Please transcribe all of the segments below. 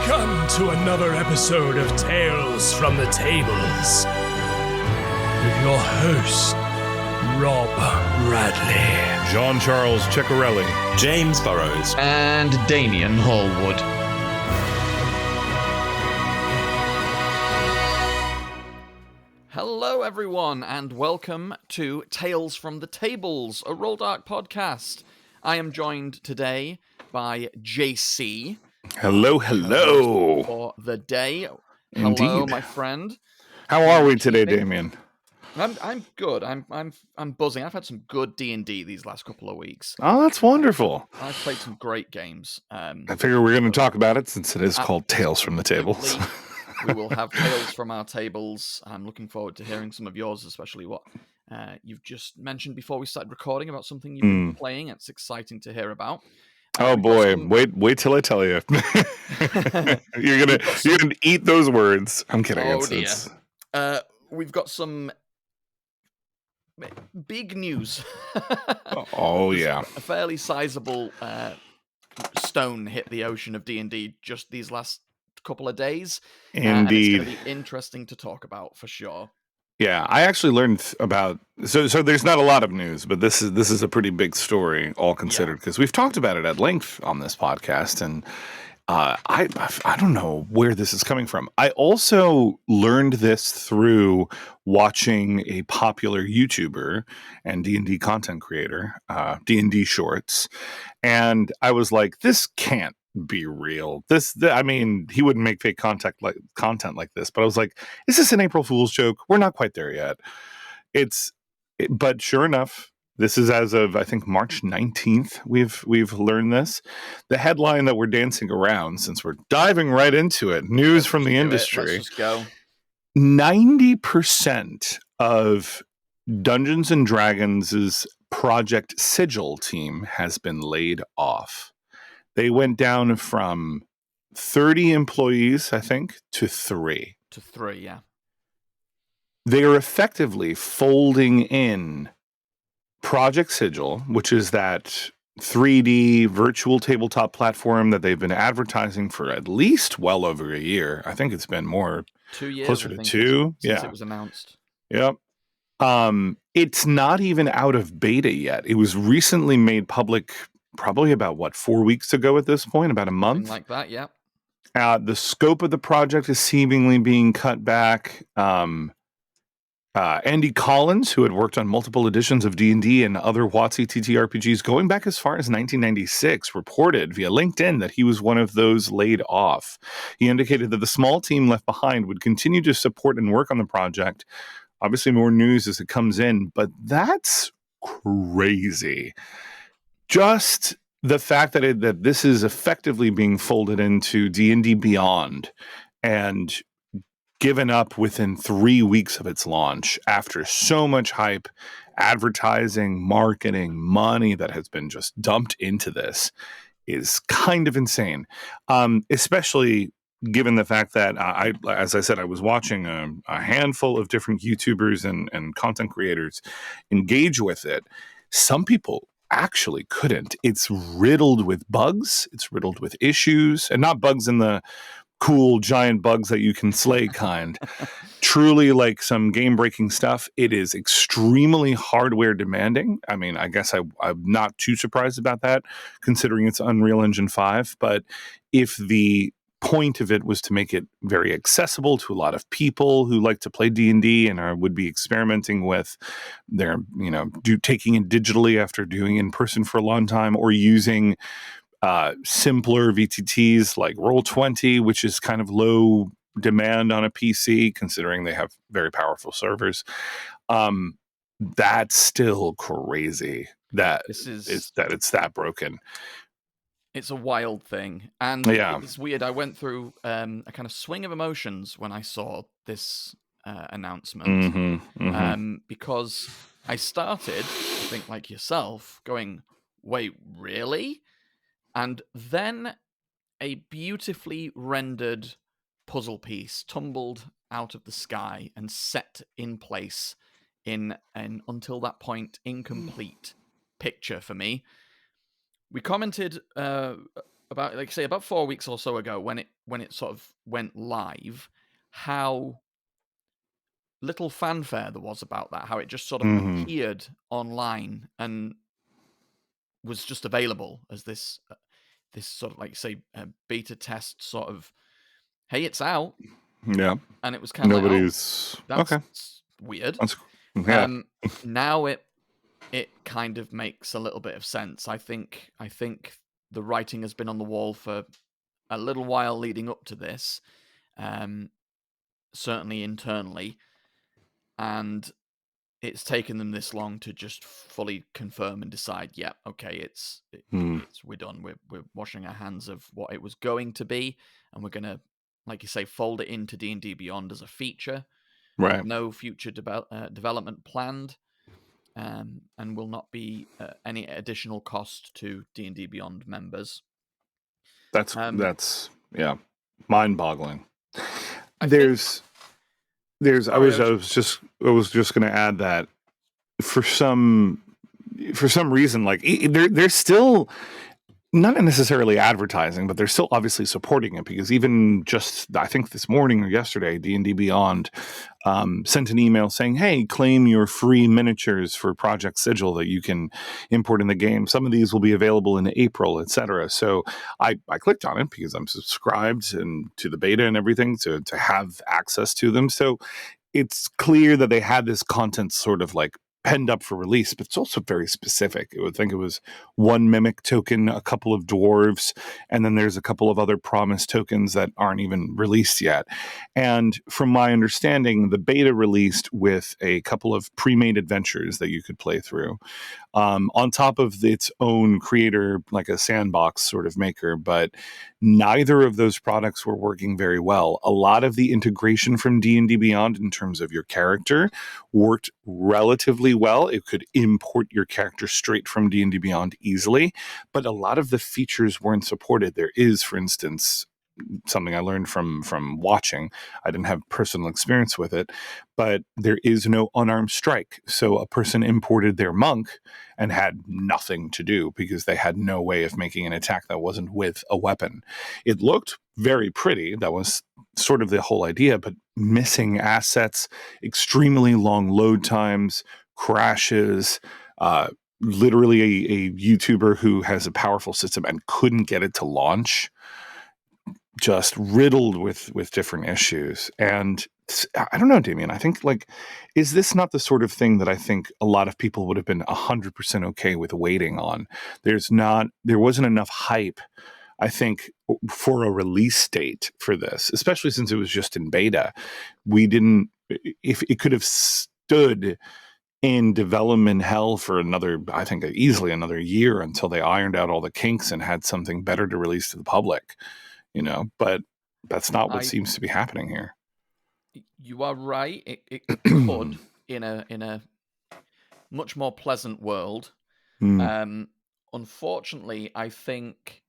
Welcome to another episode of Tales from the Tables with your host, Rob Bradley, John Charles Ciccarelli, James Burrows, and Damien Hallwood. Hello, everyone, and welcome to Tales from the Tables, a Roll Dark podcast. I am joined today by JC. Hello. For the day. Hello, Indeed. my friend. How are we today, Damien? I'm good. I'm buzzing. I've had some good D&D these last couple of weeks. Oh, that's wonderful. I've played some great games. I figure we're going to talk about it since it is called Tales from the Tables. We will have Tales from our tables. I'm looking forward to hearing some of yours, especially what you've just mentioned before we started recording about something you've been playing. It's exciting to hear about. Oh boy, wait till I tell you. You're gonna eat those words. I'm kidding. Oh dear. We've got some big news. Oh yeah. A fairly sizable stone hit the ocean of D&D just these last couple of days. Indeed. And it's going to be interesting to talk about for sure. Yeah, I actually learned about so there's not a lot of news, but this is a pretty big story, all considered, because we've talked about it at length on this podcast, and I don't know where this is coming from. I also learned this through watching a popular YouTuber and D&D content creator, D&D Shorts, and I was like, this can't be real. I mean, he wouldn't make fake content like this, but I was like, is this an April Fool's joke? We're not quite there yet. But sure enough, this is as of, I think, March 19th. We've learned this. The headline that we're dancing around, since we're diving right into it, news from the industry. Let's just go. 90% of Dungeons and Dragons' Project Sigil team has been laid off. They went down from 30 employees, I think, to 3. To 3, yeah. They are effectively folding in Project Sigil, which is that 3D virtual tabletop platform that they've been advertising for at least well over a year. I think it's been more. 2 years. Closer to 2. Since it was announced. Yep. It's not even out of beta yet. It was recently made public probably about 4 weeks ago at this point, about a month. Something like that, yeah. The scope of the project is seemingly being cut back. Andy Collins, who had worked on multiple editions of D&D and other WotC TTRPGs going back as far as 1996, reported via LinkedIn that he was one of those laid off. He indicated that the small team left behind would continue to support and work on the project. Obviously, more news as it comes in, but that's crazy. Just the fact that this is effectively being folded into D&D Beyond and given up within 3 weeks of its launch after so much hype, advertising, marketing, money that has been just dumped into this is kind of insane. Especially given the fact that, as I said, I was watching a handful of different YouTubers and content creators engage with it. Some people actually couldn't. It's riddled with bugs. It's riddled with issues, and not bugs in the cool giant bugs that you can slay kind. Truly like some game-breaking stuff. It is extremely hardware demanding. I mean, I guess I'm not too surprised about that, considering it's Unreal Engine 5. But if the point of it was to make it very accessible to a lot of people who like to play D&D and would be experimenting with their, taking it digitally after doing in person for a long time, or using simpler VTTs like Roll20, which is kind of low demand on a PC, considering they have very powerful servers. That's still crazy that it's that broken. It's a wild thing. And it's weird. I went through a kind of swing of emotions when I saw this announcement. Because I started, I think like yourself, going, wait, really? And then a beautifully rendered puzzle piece tumbled out of the sky and set in place in an, until that point, incomplete picture for me. We commented about 4 weeks or so ago, when it sort of went live, how little fanfare there was about that, how it just sort of appeared online and was just available as this sort of, like, say, beta test sort of, hey, it's out. Yeah. And it was kind of like, oh, that's okay. weird. Yeah. Now it kind of makes a little bit of sense. I think the writing has been on the wall for a little while leading up to this, certainly internally, and it's taken them this long to just fully confirm and decide, yeah, okay, it's we're done. We're washing our hands of what it was going to be, and we're gonna, like you say, fold it into D&D Beyond as a feature. Right. With no future development planned, and will not be any additional cost to D&D Beyond members. That's mind-boggling. I was just going to add that for some reason, like, they're still not necessarily advertising, but they're still obviously supporting it, because even just, I think this morning or yesterday, D&D Beyond sent an email saying, hey, claim your free miniatures for Project Sigil that you can import in the game. Some of these will be available in April, etc. So I clicked on it because I'm subscribed to the beta and everything to have access to them. So it's clear that they had this content sort of like penned up for release, but it's also very specific. I would think it was one mimic token, a couple of dwarves, and then there's a couple of other promise tokens that aren't even released yet. And from my understanding, the beta released with a couple of pre-made adventures that you could play through, on top of its own creator, like a sandbox sort of maker, but neither of those products were working very well. A lot of the integration from D&D Beyond in terms of your character worked relatively well. It could import your character straight from D&D Beyond easily, but a lot of the features weren't supported. There is, for instance, something I learned from watching. I didn't have personal experience with it, but there is no unarmed strike. So a person imported their monk and had nothing to do because they had no way of making an attack that wasn't with a weapon. It looked very pretty. That was sort of the whole idea, but missing assets, extremely long load times, crashes, literally a YouTuber who has a powerful system and couldn't get it to launch, just riddled with different issues. And I don't know, Damien, I think, like, is this not the sort of thing that I think a lot of people would have been 100% okay with waiting on? There wasn't enough hype, I think, for a release date for this, especially since it was just in beta. If it could have stood in development hell for easily another year until they ironed out all the kinks and had something better to release to the public. But that's not what seems to be happening here. You are right. It could, in a much more pleasant world. Unfortunately, I think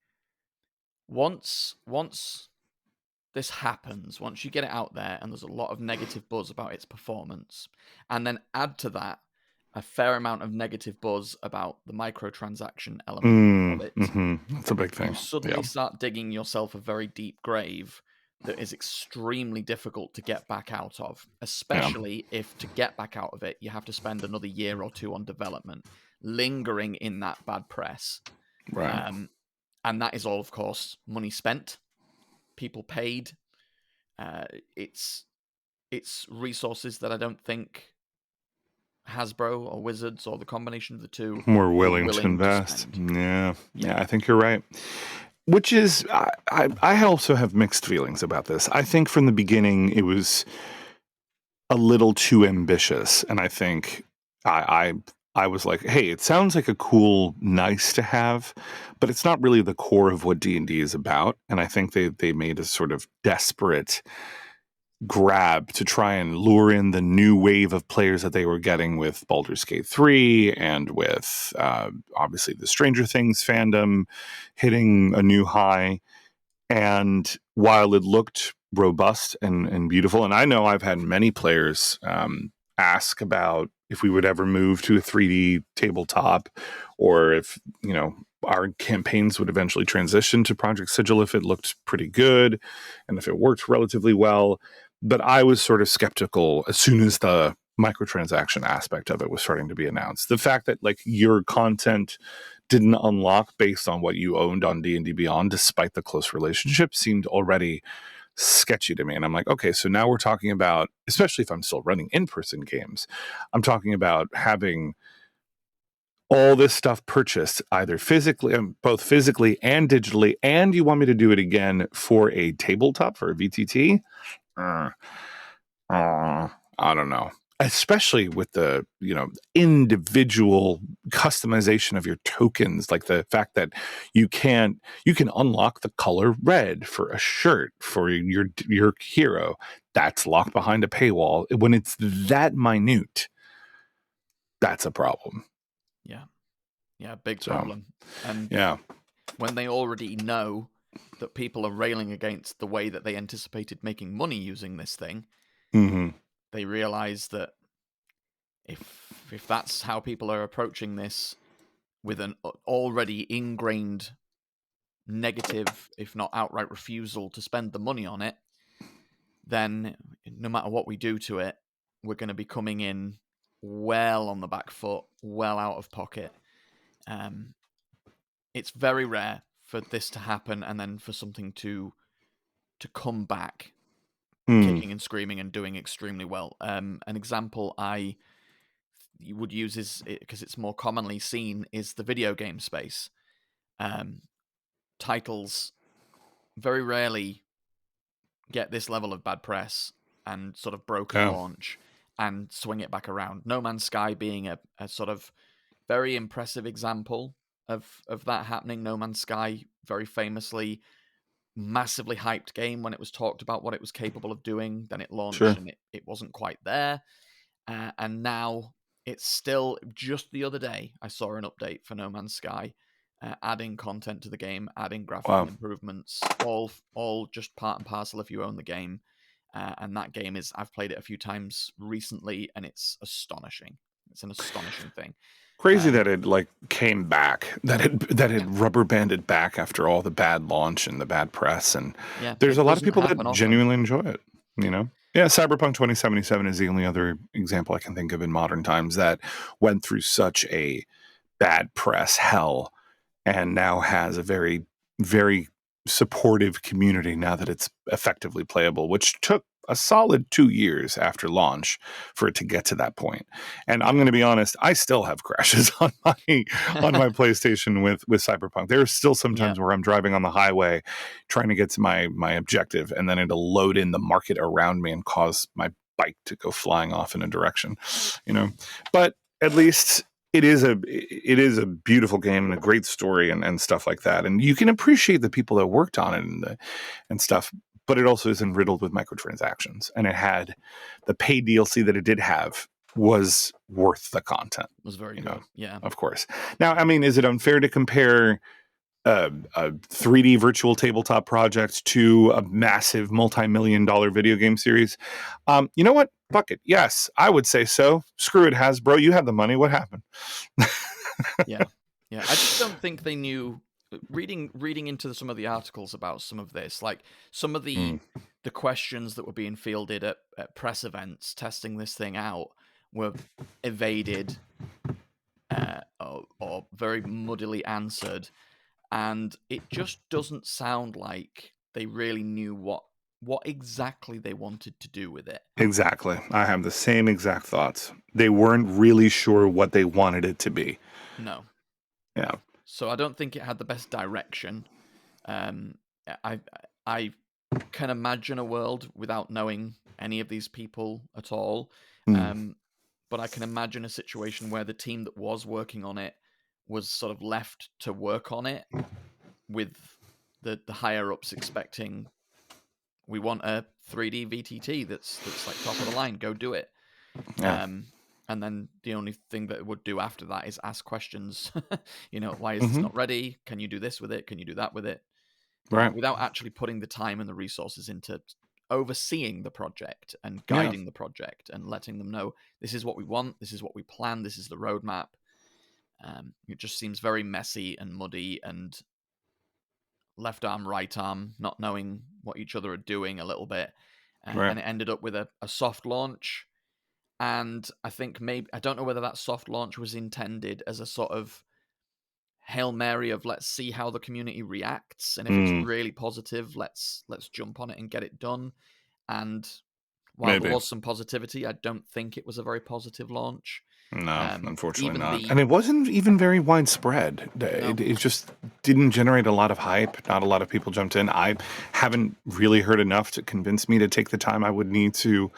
once this happens, once you get it out there and there's a lot of negative buzz about its performance, and then add to that a fair amount of negative buzz about the microtransaction element of it, that's a big thing. You suddenly start digging yourself a very deep grave that is extremely difficult to get back out of, especially if to get back out of it, you have to spend another year or two on development, lingering in that bad press. Right. And that is all, of course, money spent, people paid. It's resources that I don't think Hasbro or Wizards or the combination of the two were willing to invest. Yeah, I think you're right. Which is, I also have mixed feelings about this. I think from the beginning it was a little too ambitious, and I think I was like, hey, it sounds like a cool, nice to have, but it's not really the core of what D&D is about. And I think they made a sort of desperate grab to try and lure in the new wave of players that they were getting with Baldur's Gate 3 and with obviously the Stranger Things fandom hitting a new high. And while it looked robust and beautiful, and I know I've had many players ask about if we would ever move to a 3D tabletop, or if our campaigns would eventually transition to Project Sigil if it looked pretty good and if it worked relatively well. But I was sort of skeptical as soon as the microtransaction aspect of it was starting to be announced. The fact that like your content didn't unlock based on what you owned on D&D Beyond, despite the close relationship, seemed already sketchy to me. And I'm like, okay, so now we're talking about, especially if I'm still running in-person games, I'm talking about having all this stuff purchased either physically, both physically and digitally, and you want me to do it again for a tabletop, for a VTT? I don't know. Especially with the, individual customization of your tokens, like the fact that you can unlock the color red for a shirt for your hero. That's locked behind a paywall. When it's that minute, that's a problem. Yeah, big problem. And yeah, when they already know that people are railing against the way that they anticipated making money using this thing, they realize that if that's how people are approaching this, with an already ingrained negative, if not outright refusal to spend the money on it, then no matter what we do to it, we're going to be coming in well on the back foot, well out of pocket. It's very rare for this to happen and then for something to come back kicking and screaming and doing extremely well. An example I would use is, because it's more commonly seen, is the video game space. Titles very rarely get this level of bad press and sort of broken launch and swing it back around. No Man's Sky being a sort of very impressive example of that happening. No Man's Sky, very famously, massively hyped game when it was talked about what it was capable of doing. Then it launched and it wasn't quite there. And now it's still, just the other day, I saw an update for No Man's Sky, adding content to the game, adding graphical improvements, all just part and parcel if you own the game. And that game I've played it a few times recently, and it's astonishing. It's an astonishing thing. Crazy that it came back, that it rubber banded back after all the bad launch and the bad press, and there's a lot of people that genuinely enjoy it. Cyberpunk 2077 is the only other example I can think of in modern times that went through such a bad press hell and now has a very, very supportive community now that it's effectively playable, which took a solid 2 years after launch for it to get to that point. And I'm going to be honest, I still have crashes on my PlayStation with Cyberpunk. There are still some times where I'm driving on the highway trying to get to my objective, and then it'll load in the market around me and cause my bike to go flying off in a direction, But at least it is a beautiful game and a great story and stuff like that. And you can appreciate the people that worked on it and stuff. But it also isn't riddled with microtransactions. And it had the paid DLC that it did have was worth the content. It was very good. Yeah. Of course. Now, I mean, is it unfair to compare a 3D virtual tabletop project to a massive multi-million-dollar video game series? You know what? Fuck it. Yes, I would say so. Screw it, Hasbro. You have the money. What happened? Yeah. I just don't think they knew. Reading into some of the articles about some of this, like some of the questions that were being fielded at press events testing this thing out were evaded or very muddily answered, and it just doesn't sound like they really knew what exactly they wanted to do with it. Exactly. I have the same exact thoughts. They weren't really sure what they wanted it to be. No. Yeah. So I don't think it had the best direction. I can imagine a world without knowing any of these people at all. But I can imagine a situation where the team that was working on it was sort of left to work on it with the higher ups expecting, we want a 3D VTT that's like top of the line, go do it. Yeah. And then the only thing that it would do after that is ask questions. Why is this not ready? Can you do this with it? Can you do that with it? Right. Without actually putting the time and the resources into overseeing the project and guiding the project and letting them know, this is what we want, this is what we plan, this is the roadmap. It just seems very messy and muddy and left arm, right arm, not knowing what each other are doing a little bit. Right. And it ended up with a soft launch. And I think I don't know whether that soft launch was intended as a sort of Hail Mary of let's see how the community reacts. And if it's really positive, let's jump on it and get it done. And while there was some positivity, I don't think it was a very positive launch. No, unfortunately not. And it wasn't even very widespread. No. It just didn't generate a lot of hype. Not a lot of people jumped in. I haven't really heard enough to convince me to take the time I would need to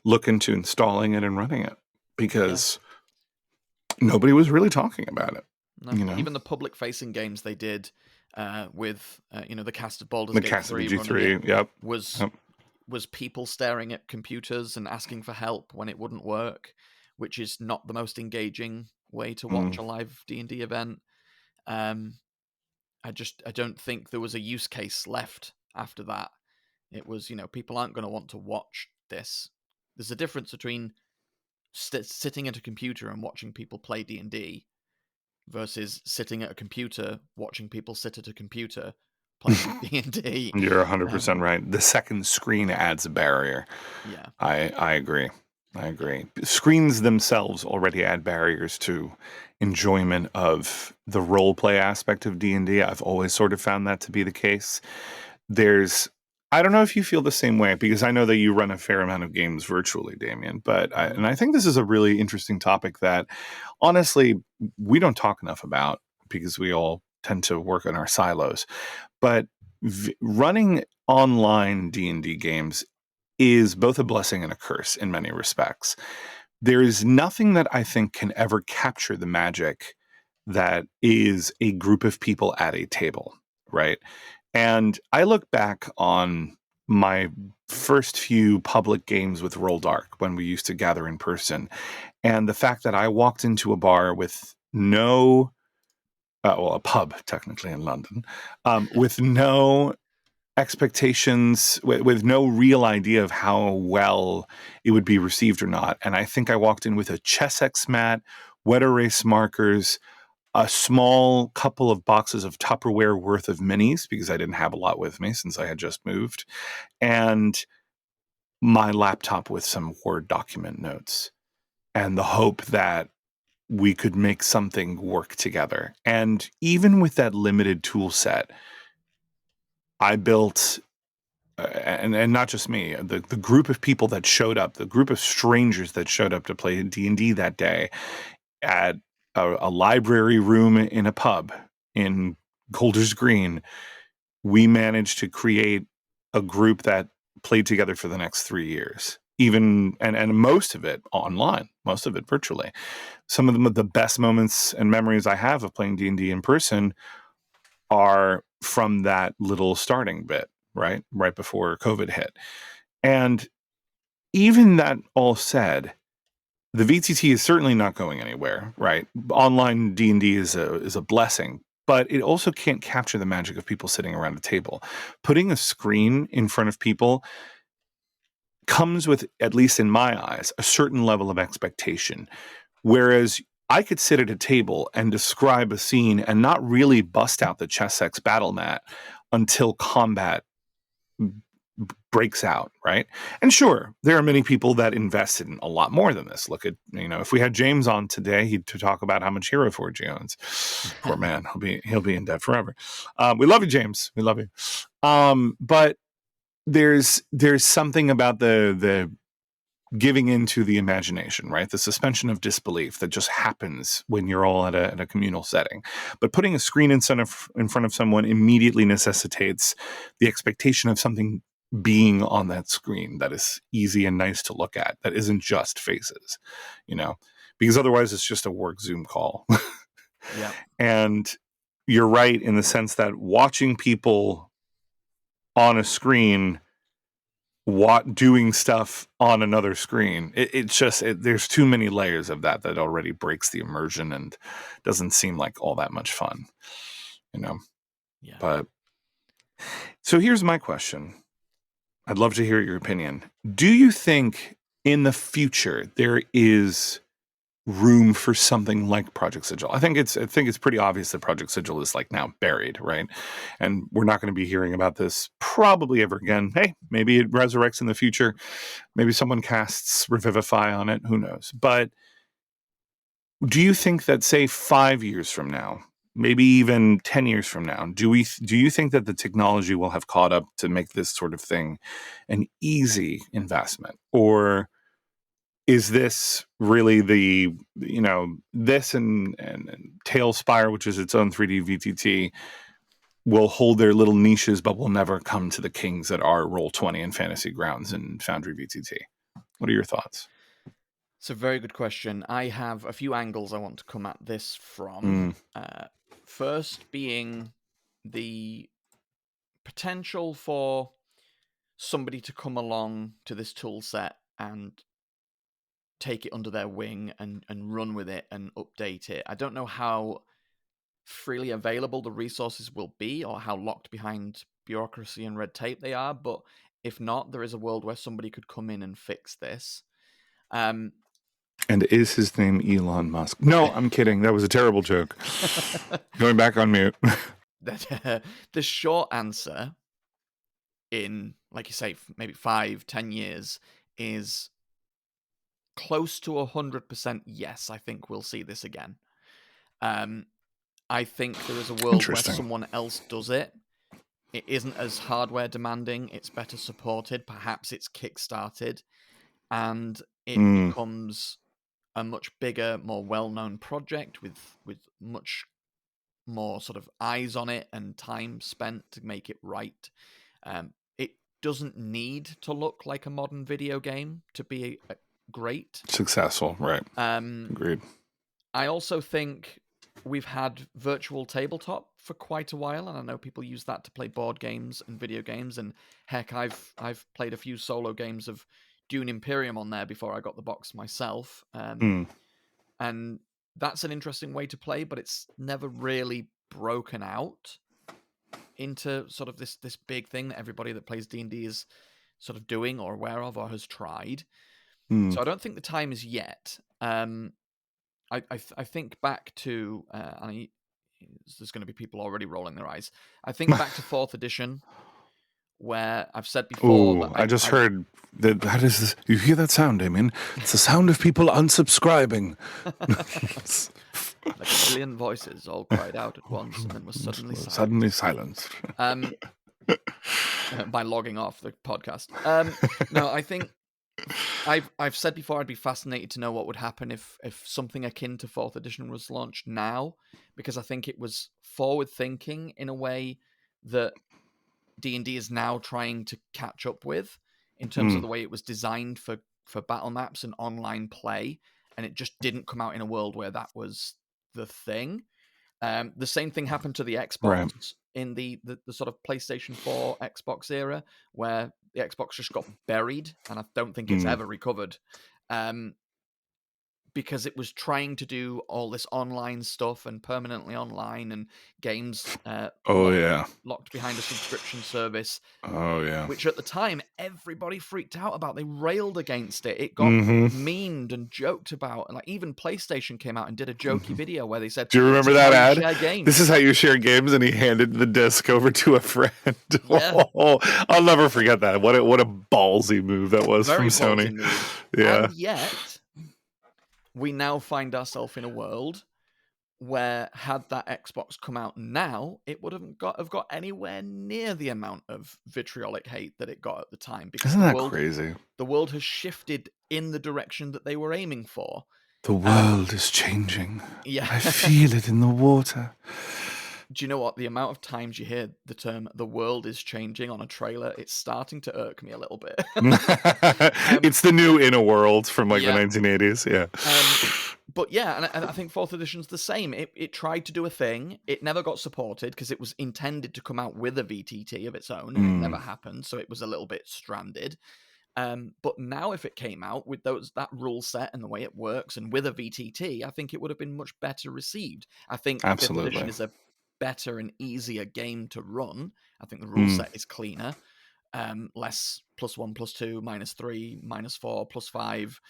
look into installing it and running it, because nobody was really talking about it. No, even the public-facing games they did with the cast of Baldur's Gate 3 was people staring at computers and asking for help when it wouldn't work, which is not the most engaging way to watch a live D&D event. I don't think there was a use case left after that. It was, people aren't going to want to watch this. There's a difference between sitting at a computer and watching people play D&D versus sitting at a computer watching people sit at a computer playing D&D. You're 100% right. The second screen adds a barrier. Yeah. I agree. Screens themselves already add barriers to enjoyment of the role play aspect of D&D. I've always sort of found that to be the case. I don't know if you feel the same way, because I know that you run a fair amount of games virtually, Damien, and I think this is a really interesting topic that honestly we don't talk enough about, because we all tend to work in our silos. But running online D&D games is both a blessing and a curse in many respects. There is nothing that I think can ever capture the magic that is a group of people at a table, right? And I look back on my first few public games with Roll Dark when we used to gather in person, and the fact that I walked into a bar with a pub technically in London, with no expectations, with no real idea of how well it would be received or not. And I think I walked in with a Chessex mat, wet erase markers, a small couple of boxes of Tupperware worth of minis, because I didn't have a lot with me since I had just moved, and my laptop with some Word document notes, and the hope that we could make something work together. And even with that limited tool set, I built, and not just me, the group of people that showed up, the group of strangers that showed up to play D&D that day at a library room in a pub in Golders Green, we managed to create a group that played together for the next 3 years. And most of it online, most of it virtually. Some of the best moments and memories I have of playing D&D in person are from that little starting bit, right before COVID hit. And even that all said, the VTT is certainly not going anywhere, right? Online D&D is a blessing, but it also can't capture the magic of people sitting around a table. Putting a screen in front of people comes with, at least in my eyes, a certain level of expectation. Whereas I could sit at a table and describe a scene and not really bust out the Chessex battle mat until combat breaks out, right? And sure, there are many people that invested in a lot more than this. Look at, if we had James on today, he'd to talk about how much Hero Forge he owns. Poor man, he'll be in debt forever. We love you, James. We love you. But there's something about the giving into the imagination, right? The suspension of disbelief that just happens when you're all at a communal setting. But putting a screen in front of someone immediately necessitates the expectation of something being on that screen that is easy and nice to look at, that isn't just faces, because otherwise it's just a work Zoom call. Yeah. And you're right in the sense that watching people on a screen doing stuff on another screen, there's too many layers of that already breaks the immersion and doesn't seem like all that much fun, Yeah. But so here's my question. I'd love to hear your opinion. Do you think in the future there is room for something like Project Sigil. I think it's pretty obvious that Project Sigil is like now buried, right? And we're not going to be hearing about this probably ever again. Hey, maybe it resurrects in the future. Maybe someone casts Revivify on it. Who knows? But do you think that, say, 5 years from now, maybe even 10 years from now, do you think that the technology will have caught up to make this sort of thing an easy investment? Or is this really this and Tailspire, which is its own 3D VTT, will hold their little niches, but will never come to the kings that are Roll20 and Fantasy Grounds and Foundry VTT? What are your thoughts? It's a very good question. I have a few angles I want to come at this from. First being the potential for somebody to come along to this tool set and take it under their wing and run with it and update it. I don't know how freely available the resources will be or how locked behind bureaucracy and red tape they are, but if not, there is a world where somebody could come in and fix this. And is his name Elon Musk? No, I'm kidding. That was a terrible joke. Going back on mute. The short answer in, like you say, maybe 5-10 years is close to 100% yes. I think we'll see this again. I think there is a world where someone else does it. It isn't as hardware demanding. It's better supported. Perhaps it's kickstarted. And it becomes a much bigger, more well-known project with much more sort of eyes on it and time spent to make it right. It doesn't need to look like a modern video game to be great. Successful, right. Agreed. I also think we've had virtual tabletop for quite a while, and I know people use that to play board games and video games, and heck, I've played a few solo games of Dune Imperium on there before I got the box myself. And that's an interesting way to play, but it's never really broken out into sort of this big thing that everybody that plays D&D is sort of doing or aware of or has tried. So I don't think the time is yet. I think back to, there's going to be people already rolling their eyes. I think back to 4th edition, where I've said before that I just heard that is this. You hear that sound, Damien? It's the sound of people unsubscribing. Like a million voices all cried out at once and then was suddenly silenced. By logging off the podcast. No, I think I've said before I'd be fascinated to know what would happen if something akin to 4th edition was launched now, because I think it was forward thinking in a way that D&D is now trying to catch up with in terms of the way it was designed for battle maps and online play, and it just didn't come out in a world where that was the thing. The same thing happened to the Xbox in the sort of PlayStation 4 Xbox era, where the Xbox just got buried, and I don't think it's ever recovered. Because it was trying to do all this online stuff and permanently online and games locked behind a subscription service. Which at the time, everybody freaked out about. They railed against it. It got memed and joked about. And like even PlayStation came out and did a jokey video where they said, do you remember that ad? This is how you share games, and he handed the disc over to a friend. Yeah. I'll never forget that. What a ballsy move that was from Sony. Yeah. And yet we now find ourselves in a world where, had that Xbox come out now, it would have got anywhere near the amount of vitriolic hate that it got at the time. Because isn't that crazy? The world has shifted in the direction that they were aiming for. The world is changing. Yeah. I feel it in the water. Do you know what? The amount of times you hear the term "the world is changing" on a trailer, it's starting to irk me a little bit. It's the new Inner World from the 1980s. Yeah. But yeah, and I think 4th edition's the same. It tried to do a thing. It never got supported because it was intended to come out with a VTT of its own, and it never happened. So it was a little bit stranded. But now if it came out with that rule set and the way it works and with a VTT, I think it would have been much better received. I think 5th edition is a better and easier game to run. I think the rule set is cleaner, less +1, +2, -3, -4, +5.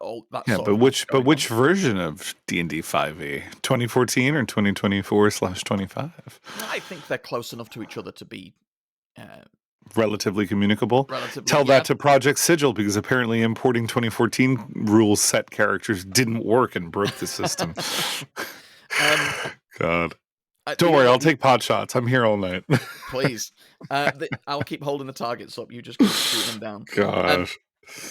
all that Yeah, sort but of which version of D&D 5e? 2014 or 2024/25? I think they're close enough to each other to be Relatively communicable. relatively. Tell Yeah. that to Project Sigil, because apparently importing 2014 rules set characters didn't work and broke the system. God. Don't worry, I'll take pot shots. I'm here all night. Please. I'll keep holding the targets up. You just keep shooting them down. Gosh.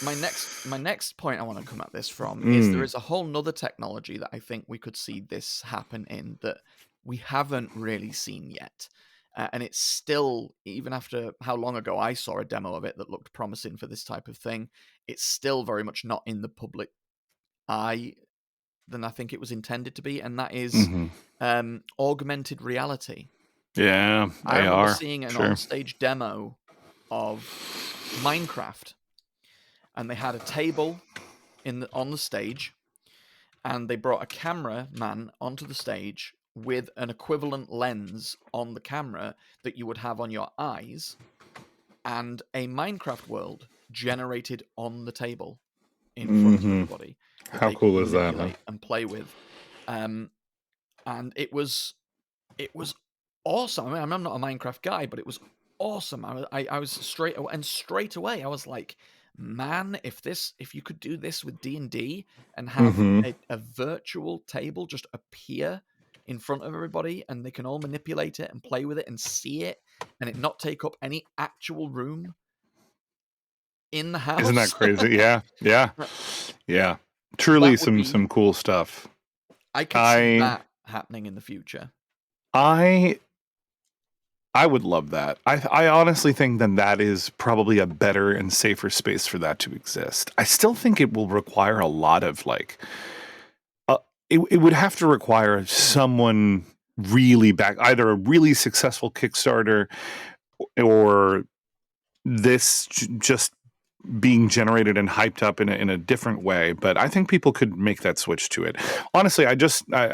My next point I want to come at this from is there is a whole nother technology that I think we could see this happen in that we haven't really seen yet. And it's still, even after how long ago I saw a demo of it that looked promising for this type of thing, it's still very much not in the public eye than I think it was intended to be, and that is augmented reality. Yeah, I remember seeing an on-stage demo of Minecraft, and they had a table on the stage, and they brought a cameraman onto the stage with an equivalent lens on the camera that you would have on your eyes, and a Minecraft world generated on the table in front of everybody. How cool is that, man? And play with, and it was awesome. I mean, I'm not a Minecraft guy, but it was awesome. I was straight away. I was like, man, if you could do this with D&D and have a virtual table just appear in front of everybody, and they can all manipulate it and play with it and see it, and it not take up any actual room in the house. Isn't that crazy? Yeah. Truly some cool stuff. I could see that happening in the future. I would love that. I honestly think that is probably a better and safer space for that to exist. I still think it will require a lot of it would have to require someone really back, either a really successful Kickstarter or this just being generated and hyped up in a different way. But I think people could make that switch to it. Honestly, I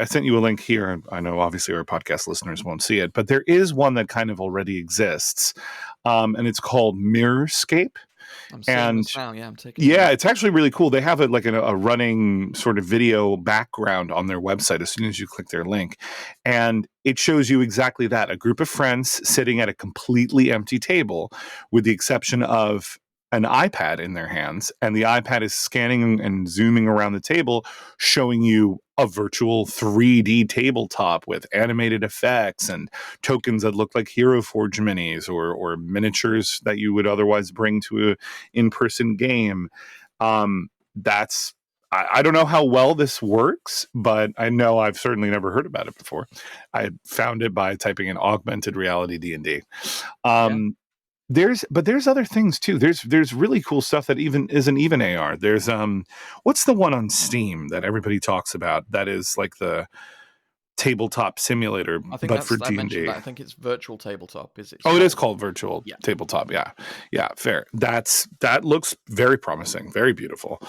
sent you a link here. I know obviously our podcast listeners won't see it, but there is one that kind of already exists. And it's called Mirrorscape. I'm seeing this now. Yeah, I'm taking. Yeah, it's actually really cool. They have a running sort of video background on their website as soon as you click their link, and it shows you exactly that: a group of friends sitting at a completely empty table, with the exception of an iPad in their hands, and the iPad is scanning and zooming around the table, showing you a virtual 3D tabletop with animated effects and tokens that look like Hero Forge minis or miniatures that you would otherwise bring to an in-person game. I don't know how well this works, but I know I've certainly never heard about it before. I found it by typing in augmented reality D&D. There's other things too. There's really cool stuff that isn't even AR. There's what's the one on Steam that everybody talks about that is like the tabletop simulator, but for D&D. I think it's virtual tabletop. Is it? Oh, it is called virtual tabletop. Yeah, fair. That looks very promising, very beautiful.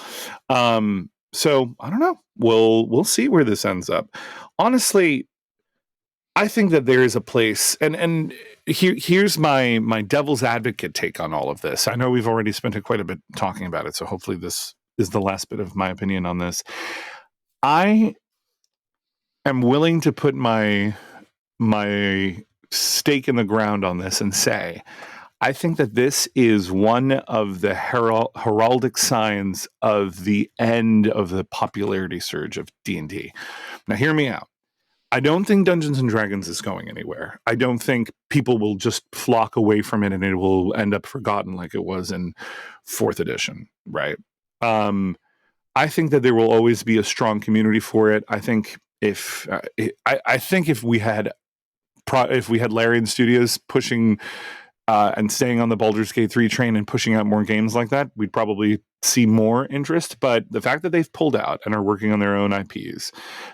So I don't know. We'll see where this ends up. Honestly, I think that there is a place, and here's my devil's advocate take on all of this. I know we've already spent quite a bit talking about it, so hopefully this is the last bit of my opinion on this. I am willing to put my stake in the ground on this and say, I think that this is one of the heraldic signs of the end of the popularity surge of D&D. Now, hear me out. I don't think Dungeons and Dragons is going anywhere. I don't think people will just flock away from it and it will end up forgotten like it was in 4th edition, right? I think that there will always be a strong community for it. I think if we had Larian Studios pushing and staying on the Baldur's Gate 3 train and pushing out more games like that, we'd probably see more interest. But the fact that they've pulled out and are working on their own IPs,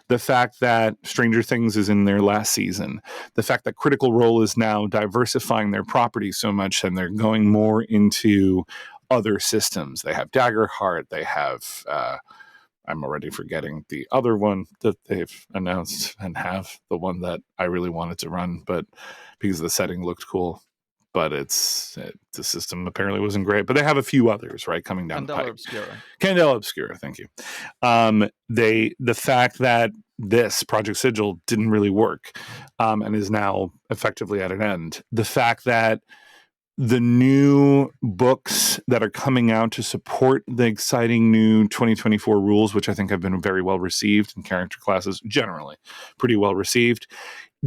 the fact that Stranger Things is in their last season, the fact that Critical Role is now diversifying their property so much and they're going more into other systems. They have Daggerheart, they have I'm already forgetting the other one that they've announced, and have the one that I really wanted to run, but because the setting looked cool, but the system apparently wasn't great. But they have a few others, right, coming down the Candela pipe. Obscura. Candela Obscura, thank you. The fact that this Project Sigil didn't really work and is now effectively at an end. The fact that the new books that are coming out to support the exciting new 2024 rules, which I think have been very well received, and character classes generally pretty well received,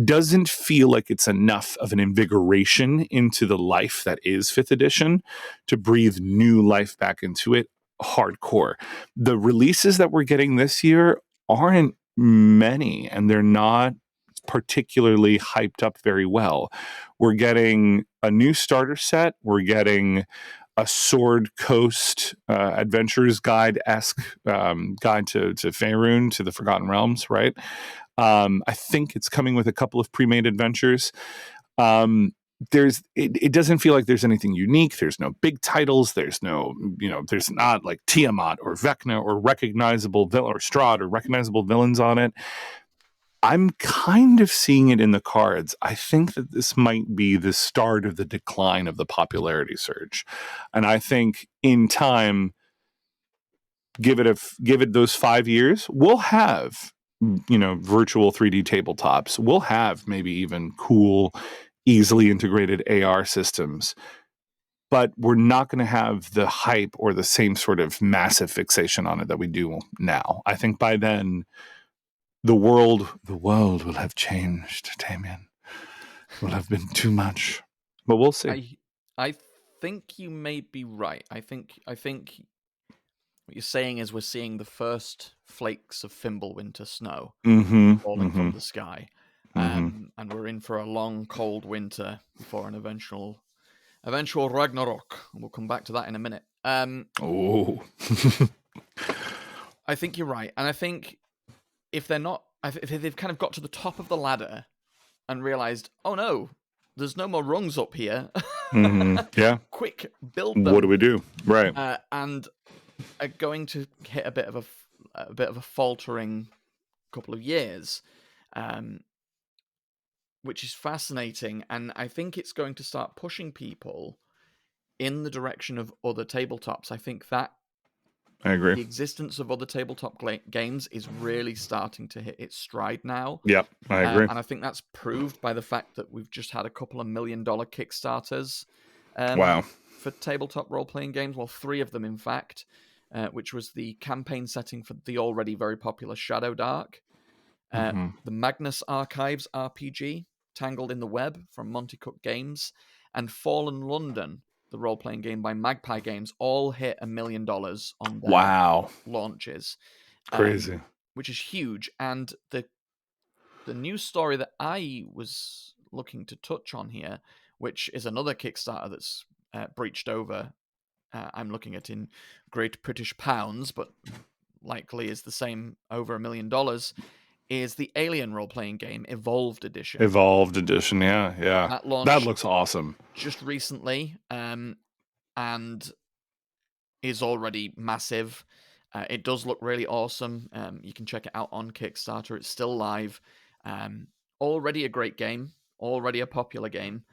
doesn't feel like it's enough of an invigoration into the life that is 5th edition to breathe new life back into it hardcore. The releases that we're getting this year aren't many, and they're not particularly hyped up very well. We're getting a new starter set. We're getting a Sword Coast Adventures Guide-esque guide to Faerun, to the Forgotten Realms, right? I think it's coming with a couple of pre-made adventures. It doesn't feel like there's anything unique. There's no big titles. There's not like Tiamat or Vecna or recognizable villain or Strahd or recognizable villains on it. I'm kind of seeing it in the cards. I think that this might be the start of the decline of the popularity surge. And I think in time, give it those 5 years, we'll have, virtual 3D tabletops. We'll have maybe even cool, easily integrated AR systems. But we're not going to have the hype or the same sort of massive fixation on it that we do now. I think by then, the world will have changed, Damien. Will have been too much. But we'll see. I think you may be right. I think what you're saying is we're seeing the first flakes of Fimbulwinter snow falling from the sky. And we're in for a long, cold winter before an eventual Ragnarok. We'll come back to that in a minute. I think you're right. And I think if they've kind of got to the top of the ladder and realized, oh no, there's no more rungs up here. Yeah. Quick, build them. What do we do? Right. And are going to hit a bit of a faltering couple of years, which is fascinating. And I think it's going to start pushing people in the direction of other tabletops. I think that I agree. The existence of other tabletop games is really starting to hit its stride now. Yep, I agree. And I think that's proved by the fact that we've just had a couple of $1 million Kickstarters for tabletop role-playing games. Well, 3 of them, in fact, which was the campaign setting for the already very popular Shadow Dark, the Magnus Archives RPG, Tangled in the Web from Monty Cook Games, and Fallen London, the role-playing game by Magpie Games, all hit $1 million on their launches. Crazy. Which is huge. And the news story that I was looking to touch on here, which is another Kickstarter that's breached over, I'm looking at in Great British Pounds, but likely is the same, over $1 million, is the Alien role-playing game Evolved Edition. Evolved Edition, yeah. That looks awesome. Just recently, and is already massive. It does look really awesome. You can check it out on Kickstarter. It's still live. Already a great game. Already a popular game.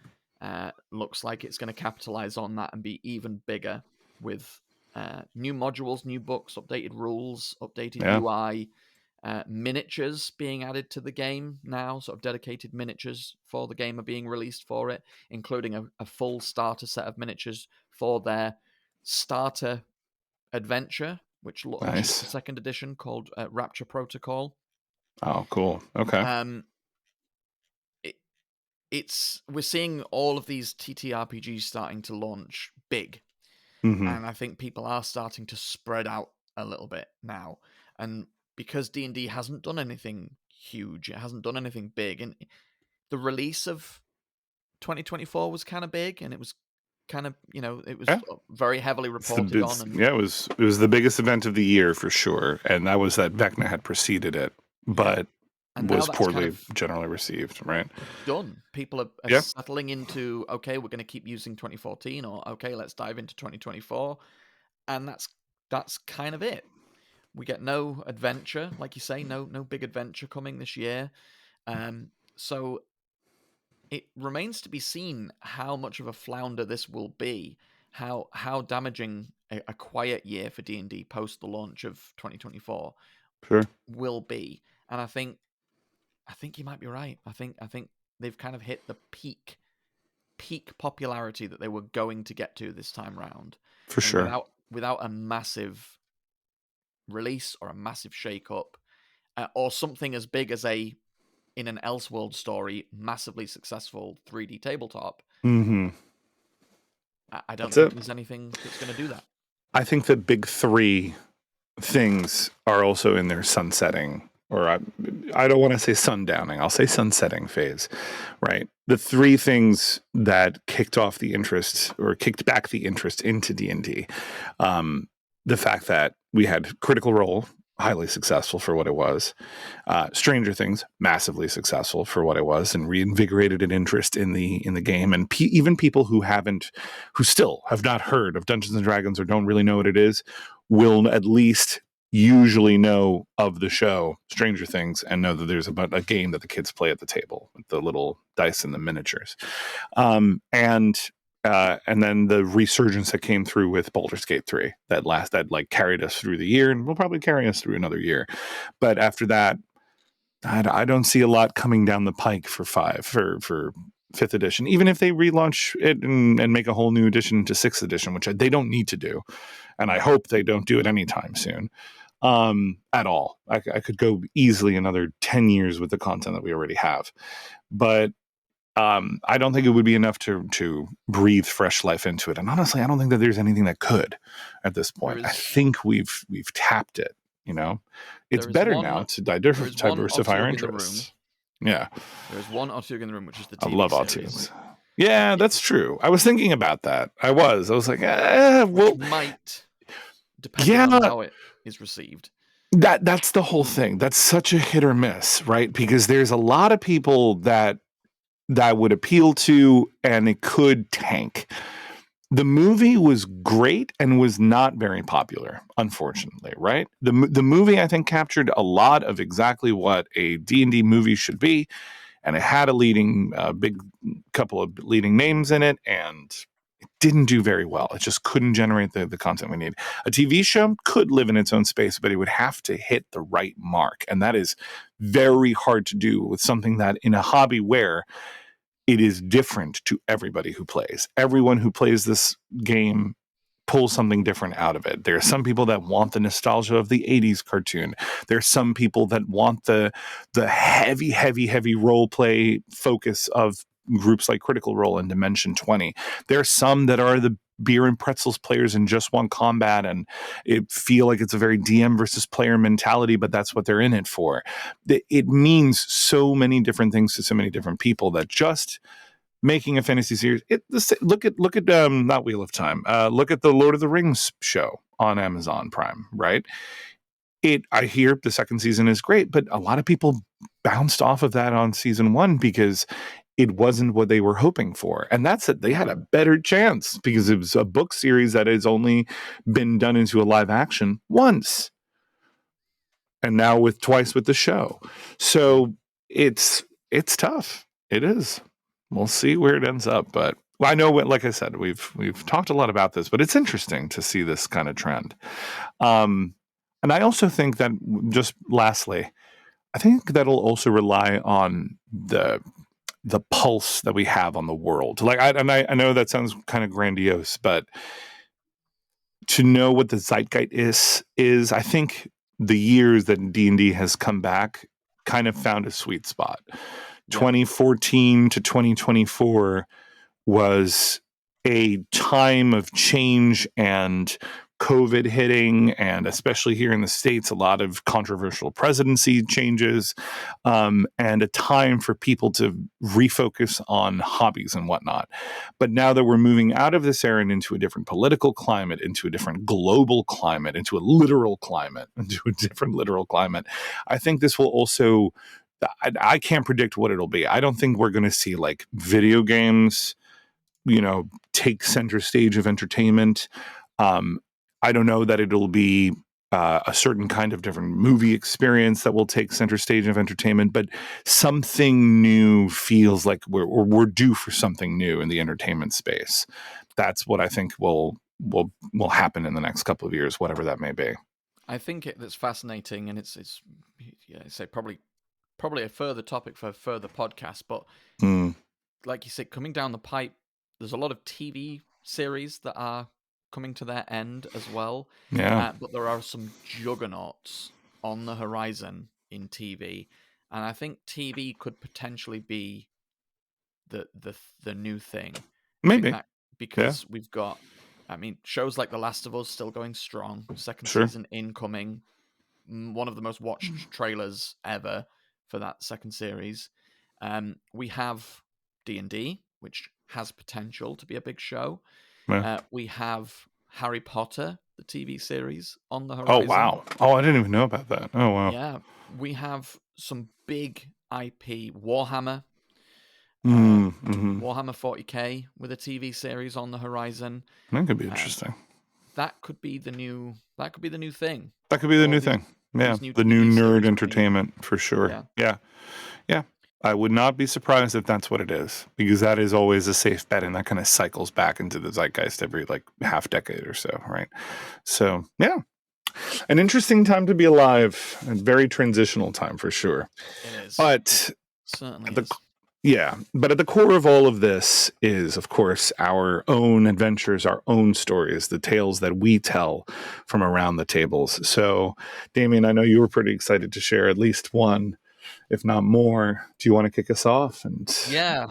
Looks like it's going to capitalize on that and be even bigger with new modules, new books, updated rules, updated UI, miniatures being added to the game now. Sort of dedicated miniatures for the game are being released for it, including a full starter set of miniatures for their starter adventure, which launches the 2nd edition called Rapture Protocol. Oh, cool. Okay. We're seeing all of these TTRPGs starting to launch big, and I think people are starting to spread out a little bit now. And because D&D hasn't done anything huge, it hasn't done anything big, and the release of 2024 was kind of big, and it was kind of, it was very heavily reported on. And it was the biggest event of the year for sure, and that was that Vecna had preceded it, but was poorly generally received, right? Done. People are settling into, okay, we're going to keep using 2014, or okay, let's dive into 2024, and that's kind of it. We get no adventure, like you say, no big adventure coming this year. So it remains to be seen how much of a flounder this will be, how damaging a quiet year for D&D post the launch of 2024 will be. And I think you might be right. I think they've kind of hit the peak popularity that they were going to get to this time round. For sure. Without a massive release or a massive shake-up, or something as big as in an Elseworld story, massively successful 3D tabletop. Mm-hmm. I don't think there's anything that's going to do that. I think the big three things are also in their sunsetting, or I don't want to say sundowning, I'll say sunsetting phase, right? The three things that kicked off the interest or kicked back the interest into D&D. The fact that we had Critical Role, highly successful for what it was. Stranger Things, massively successful for what it was, and reinvigorated an interest in the game. And even people who still have not heard of Dungeons and Dragons or don't really know what it is, will at least usually know of the show Stranger Things and know that there's a game that the kids play at the table with the little dice and the miniatures. And then the resurgence that came through with Baldur's Gate 3 that carried us through the year and will probably carry us through another year. But after that, I don't see a lot coming down the pike for 5th edition, even if they relaunch it and make a whole new edition to 6th edition, which they don't need to do. And I hope they don't do it anytime soon at all. I could go easily another 10 years with the content that we already have. But I don't think it would be enough to breathe fresh life into it. And honestly, I don't think that there's anything that could at this point. I think we've tapped it, you know? It's better now to diversify our interests. Yeah. There's one Autug in the room, which is the TV I love series. Autugs. Yeah, that's true. I was thinking about that. I was like, well, might, depending on how it is received. That's the whole thing. That's such a hit or miss, right? Because there's a lot of people that would appeal to, and it could tank. The movie was great and was not very popular, unfortunately, right? The movie, I think, captured a lot of exactly what a D&D movie should be, and it had a big couple of leading names in it, and it didn't do very well. It just couldn't generate the content we need. A TV show could live in its own space, but it would have to hit the right mark, and that is very hard to do with something that in a hobby where it is different to everybody who plays. Everyone who plays this game pulls something different out of it. There are some people that want the nostalgia of the 80s cartoon. There are some people that want the heavy role play focus of groups like Critical Role and Dimension 20. There are some that are the beer and pretzels players and just want combat and it feel like it's a very DM versus player mentality, but that's what they're in it for. It means so many different things to so many different people that just making a fantasy series. Look at not Wheel of Time. Look at the Lord of the Rings show on Amazon Prime, right? I hear the second season is great, but a lot of people bounced off of that on season 1 because it wasn't what they were hoping for. And that's it. They had a better chance because it was a book series that has only been done into a live action once. And now twice with the show. So it's tough. It is. We'll see where it ends up. But I know, like I said, we've talked a lot about this, but it's interesting to see this kind of trend. And I also think that, just lastly, I think that'll also rely on the pulse that we have on the world. Like I know that sounds kind of grandiose, but to know what the zeitgeist is, I think the years that D&D has come back kind of found a sweet spot. Yeah. 2014 to 2024 was a time of change and COVID hitting, and especially here in the States, a lot of controversial presidency changes, and a time for people to refocus on hobbies and whatnot. But now that we're moving out of this era and into a different political climate, into a different global climate, into a literal climate, I think this will also, I can't predict what it'll be. I don't think we're going to see like video games, take center stage of entertainment. I don't know that it'll be a certain kind of different movie experience that will take center stage of entertainment, but something new feels like we're due for something new in the entertainment space. That's what I think will happen in the next couple of years, whatever that may be. I think that's fascinating, and it's I say probably a further topic for further podcasts. But like you said, coming down the pipe, there's a lot of TV series that are coming to their end as well. Yeah. But there are some juggernauts on the horizon in TV, and I think TV could potentially be the new thing. Maybe. Because we've got, shows like The Last of Us still going strong. Second season incoming. One of the most watched trailers ever for that second series. We have D&D, which has potential to be a big show. We have Harry Potter, the TV series, on the horizon. Oh, wow. Oh, I didn't even know about that. Oh, wow. Yeah. We have some big IP. Warhammer. Mm-hmm. Warhammer 40k with a TV series on the horizon. That could be interesting. That could be the new thing. That could be the new thing. Yeah, the new nerd entertainment for sure. Yeah. I would not be surprised if that's what it is, because that is always a safe bet, and that kind of cycles back into the zeitgeist every like half decade or so, right? So yeah, an interesting time to be alive, a very transitional time for sure. It is. But it certainly is. Yeah, but at the core of all of this is, of course, our own adventures, our own stories, the tales that we tell from around the tables. So, Damien, I know you were pretty excited to share at least one, if not more. Do you want to kick us off? Yeah,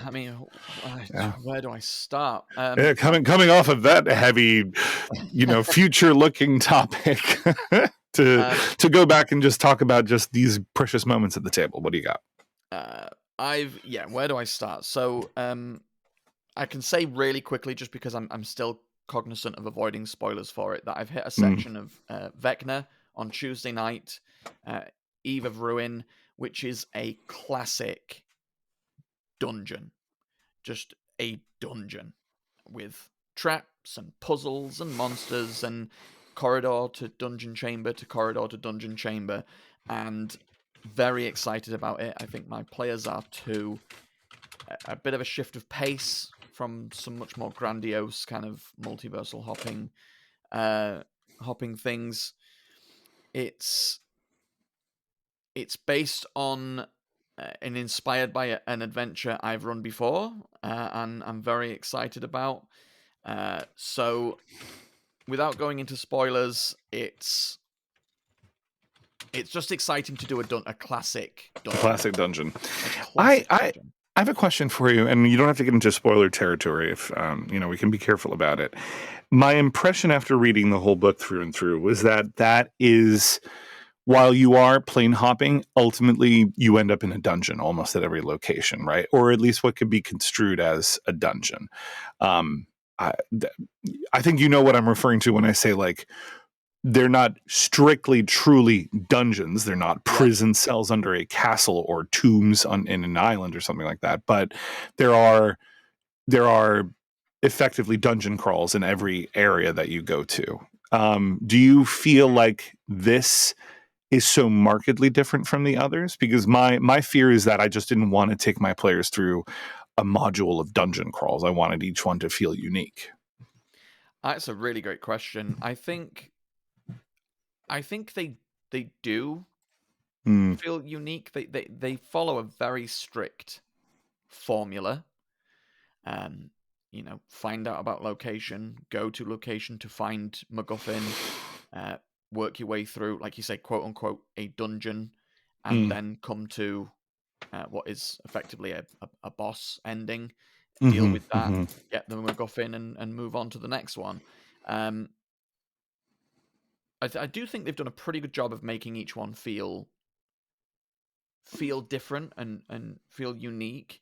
where do I start? Coming off of that heavy, future-looking topic, to go back and just talk about just these precious moments at the table. What do you got? Where do I start? So, I can say really quickly, just because I'm still cognizant of avoiding spoilers for it, that I've hit a section of Vecna on Tuesday night, Eve of Ruin, which is a classic dungeon. Just a dungeon with traps and puzzles and monsters and corridor to dungeon chamber to corridor to dungeon chamber, and very excited about it. I think my players are too. A bit of a shift of pace from some much more grandiose kind of multiversal hopping things. It's based on and inspired by an adventure I've run before, and I'm very excited about. So, without going into spoilers, it's just exciting to do a classic dungeon. Classic dungeon. I have a question for you, and you don't have to get into spoiler territory if we can be careful about it. My impression after reading the whole book through and through was that is, while you are plane hopping, ultimately you end up in a dungeon almost at every location, right? Or at least what could be construed as a dungeon. I think you know what I'm referring to when I say, like, they're not strictly, truly dungeons. They're not prison cells under a castle or tombs in an island or something like that. But there are effectively dungeon crawls in every area that you go to. Do you feel like this is so markedly different from the others? Because my fear is that I just didn't want to take my players through a module of dungeon crawls. I wanted each one to feel unique. That's a really great question. I think they do feel unique. They follow a very strict formula. Find out about location, go to location to find MacGuffin, work your way through, like you say, quote unquote, a dungeon, and then come to what is effectively a boss ending. Deal with that, get the MacGuffin, and move on to the next one. I do think they've done a pretty good job of making each one feel different and feel unique.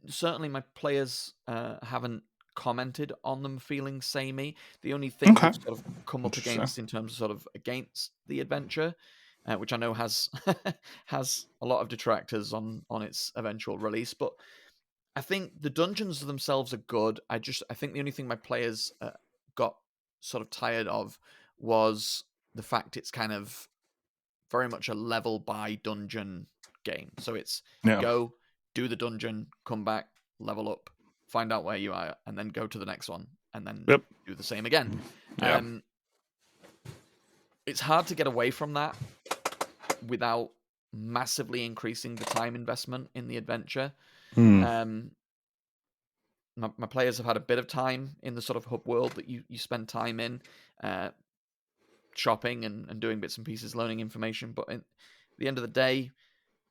Certainly, my players haven't commented on them feeling samey. The only thing we've sort of come up against in terms of sort of against the adventure, which I know has has a lot of detractors on its eventual release, but I think the dungeons themselves are good. I think the only thing my players got sort of tired of was the fact it's kind of very much a level by dungeon game. So it's go, do the dungeon, come back, level up, find out where you are, and then go to the next one, and then do the same again. It's hard to get away from that without massively increasing the time investment in the adventure. My players have had a bit of time in the sort of hub world that you spend time in, shopping and doing bits and pieces, learning information. But at the end of the day,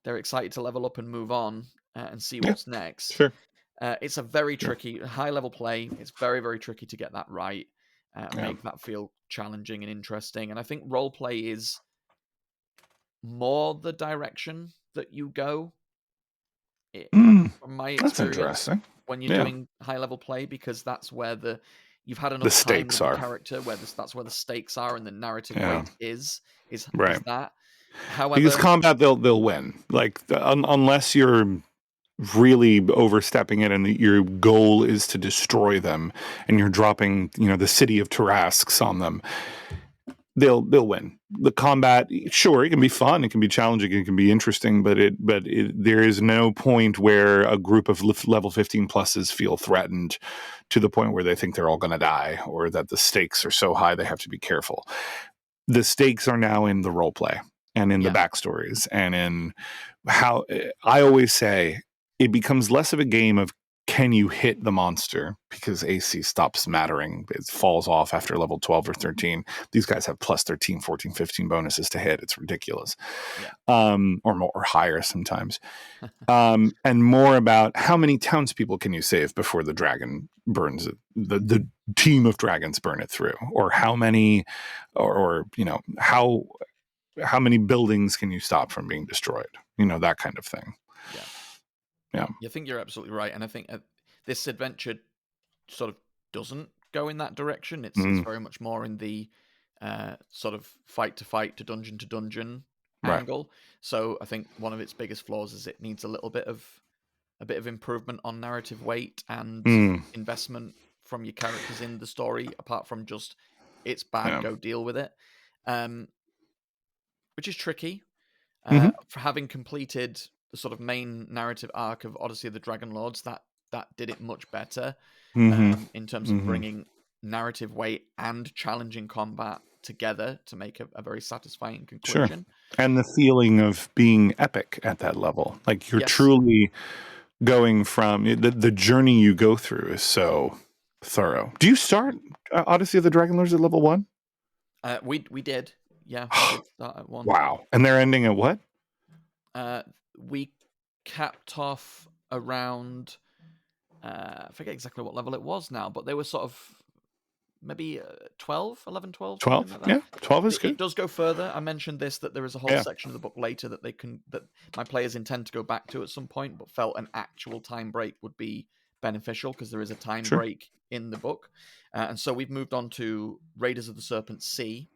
they're excited to level up and move on and see what's next. Sure. It's a very tricky, high-level play. It's very, very tricky to get that right, make that feel challenging and interesting. And I think roleplay is more the direction that you go, from my experience, that's interesting. When you're doing high-level play, because that's where you've had enough time with the character, that's where the stakes are and the narrative weight is that. However, because combat, they'll win. Like unless you're really overstepping it and your goal is to destroy them and you're dropping the city of Tarasques on them, they'll win. The combat, sure, it can be fun, it can be challenging, it can be interesting, but there is no point where a group of level 15 pluses feel threatened to the point where they think they're all going to die, or that the stakes are so high they have to be careful. The stakes are now in the role play and in the backstories, and in how I always say it becomes less of a game of can you hit the monster, because AC stops mattering. It falls off after level 12 or 13. These guys have plus 13, 14, 15 bonuses to hit. It's ridiculous. Or more, or higher sometimes. And more about how many townspeople can you save before the dragon burns it, the team of dragons burn it through, or how many, or how many buildings can you stop from being destroyed? That kind of thing. Yeah. I think you're absolutely right. And I think this adventure sort of doesn't go in that direction. It's very much more in the sort of fight to fight to dungeon angle. So I think one of its biggest flaws is it needs a bit of improvement on narrative weight and investment from your characters in the story, apart from just it's bad, go deal with it. Which is tricky. For having completed the sort of main narrative arc of Odyssey of the Dragon Lords, that did it much better in terms of bringing narrative weight and challenging combat together to make a very satisfying conclusion. Sure. And the feeling of being epic at that level. Like you're truly going from the journey you go through is so thorough. Do you start Odyssey of the Dragon Lords at level 1? We did. Yeah, we did start at 1. Wow. And they're ending at what? We capped off around I forget exactly what level it was now, but they were sort of maybe 12, 11, 12. 12? Like that. Yeah, 12 is good. It does go further. I mentioned that there is a whole section of the book later that that my players intend to go back to at some point, but felt an actual time break would be beneficial because there is a time break in the book. And so we've moved on to Raiders of the Serpent Sea.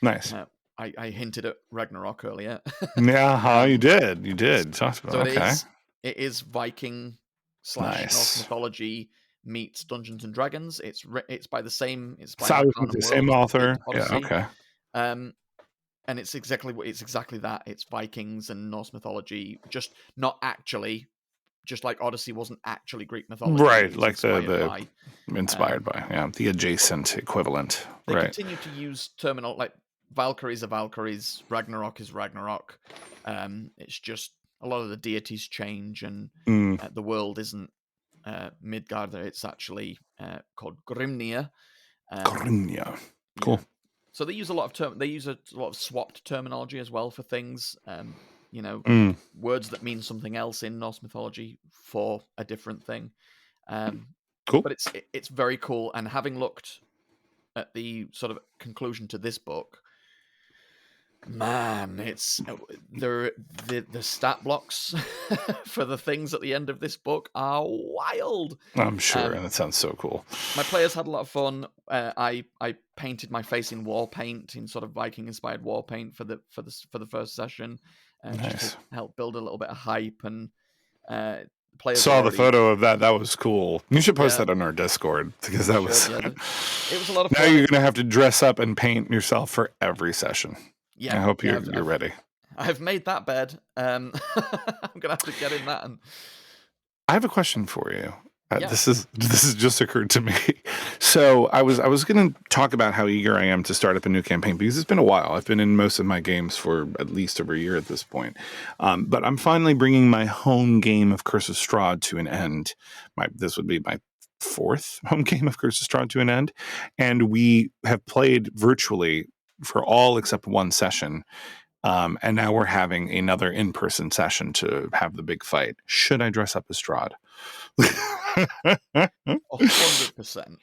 Nice. I hinted at Ragnarok earlier. You did. Talked about, so it is Viking / Norse mythology meets Dungeons and Dragons. It's by the same. It's by the same author. Odyssey. Yeah. Okay. And it's exactly that. It's Vikings and Norse mythology, just not actually. Just like Odyssey wasn't actually Greek mythology, right? Like inspired by the adjacent equivalent. They continue to use terminal like Valkyries are Valkyries, Ragnarok is Ragnarok. It's just a lot of the deities change, and the world isn't Midgard. It's actually called Grimnir. Grimnir, cool. Yeah. So they use a lot of swapped terminology as well for things. Words that mean something else in Norse mythology for a different thing. Cool. But it's very cool. And having looked at the sort of conclusion to this book, man, it's the stat blocks for the things at the end of this book are wild. I'm sure, and that sounds so cool. My players had a lot of fun. I painted my face in war paint, in sort of Viking inspired war paint for the first session, just to help build a little bit of hype. And players saw the already... photo of that. That was cool. You should post that on our Discord, because that was... Yeah, it was a lot of now fun. You're going to have to dress up and paint yourself for every session. Yeah, I hope you're ready. I've made that bed. I'm going to have to get in that. And I have a question for you. This has just occurred to me. So I was going to talk about how eager I am to start up a new campaign, because it's been a while. I've been in most of my games for at least over a year at this point. But I'm finally bringing my home game of Curse of Strahd to an end. This would be my 4th home game of Curse of Strahd to an end. And we have played virtually for all except one session. And now we're having another in-person session to have the big fight. Should I dress up as Strahd? 100%.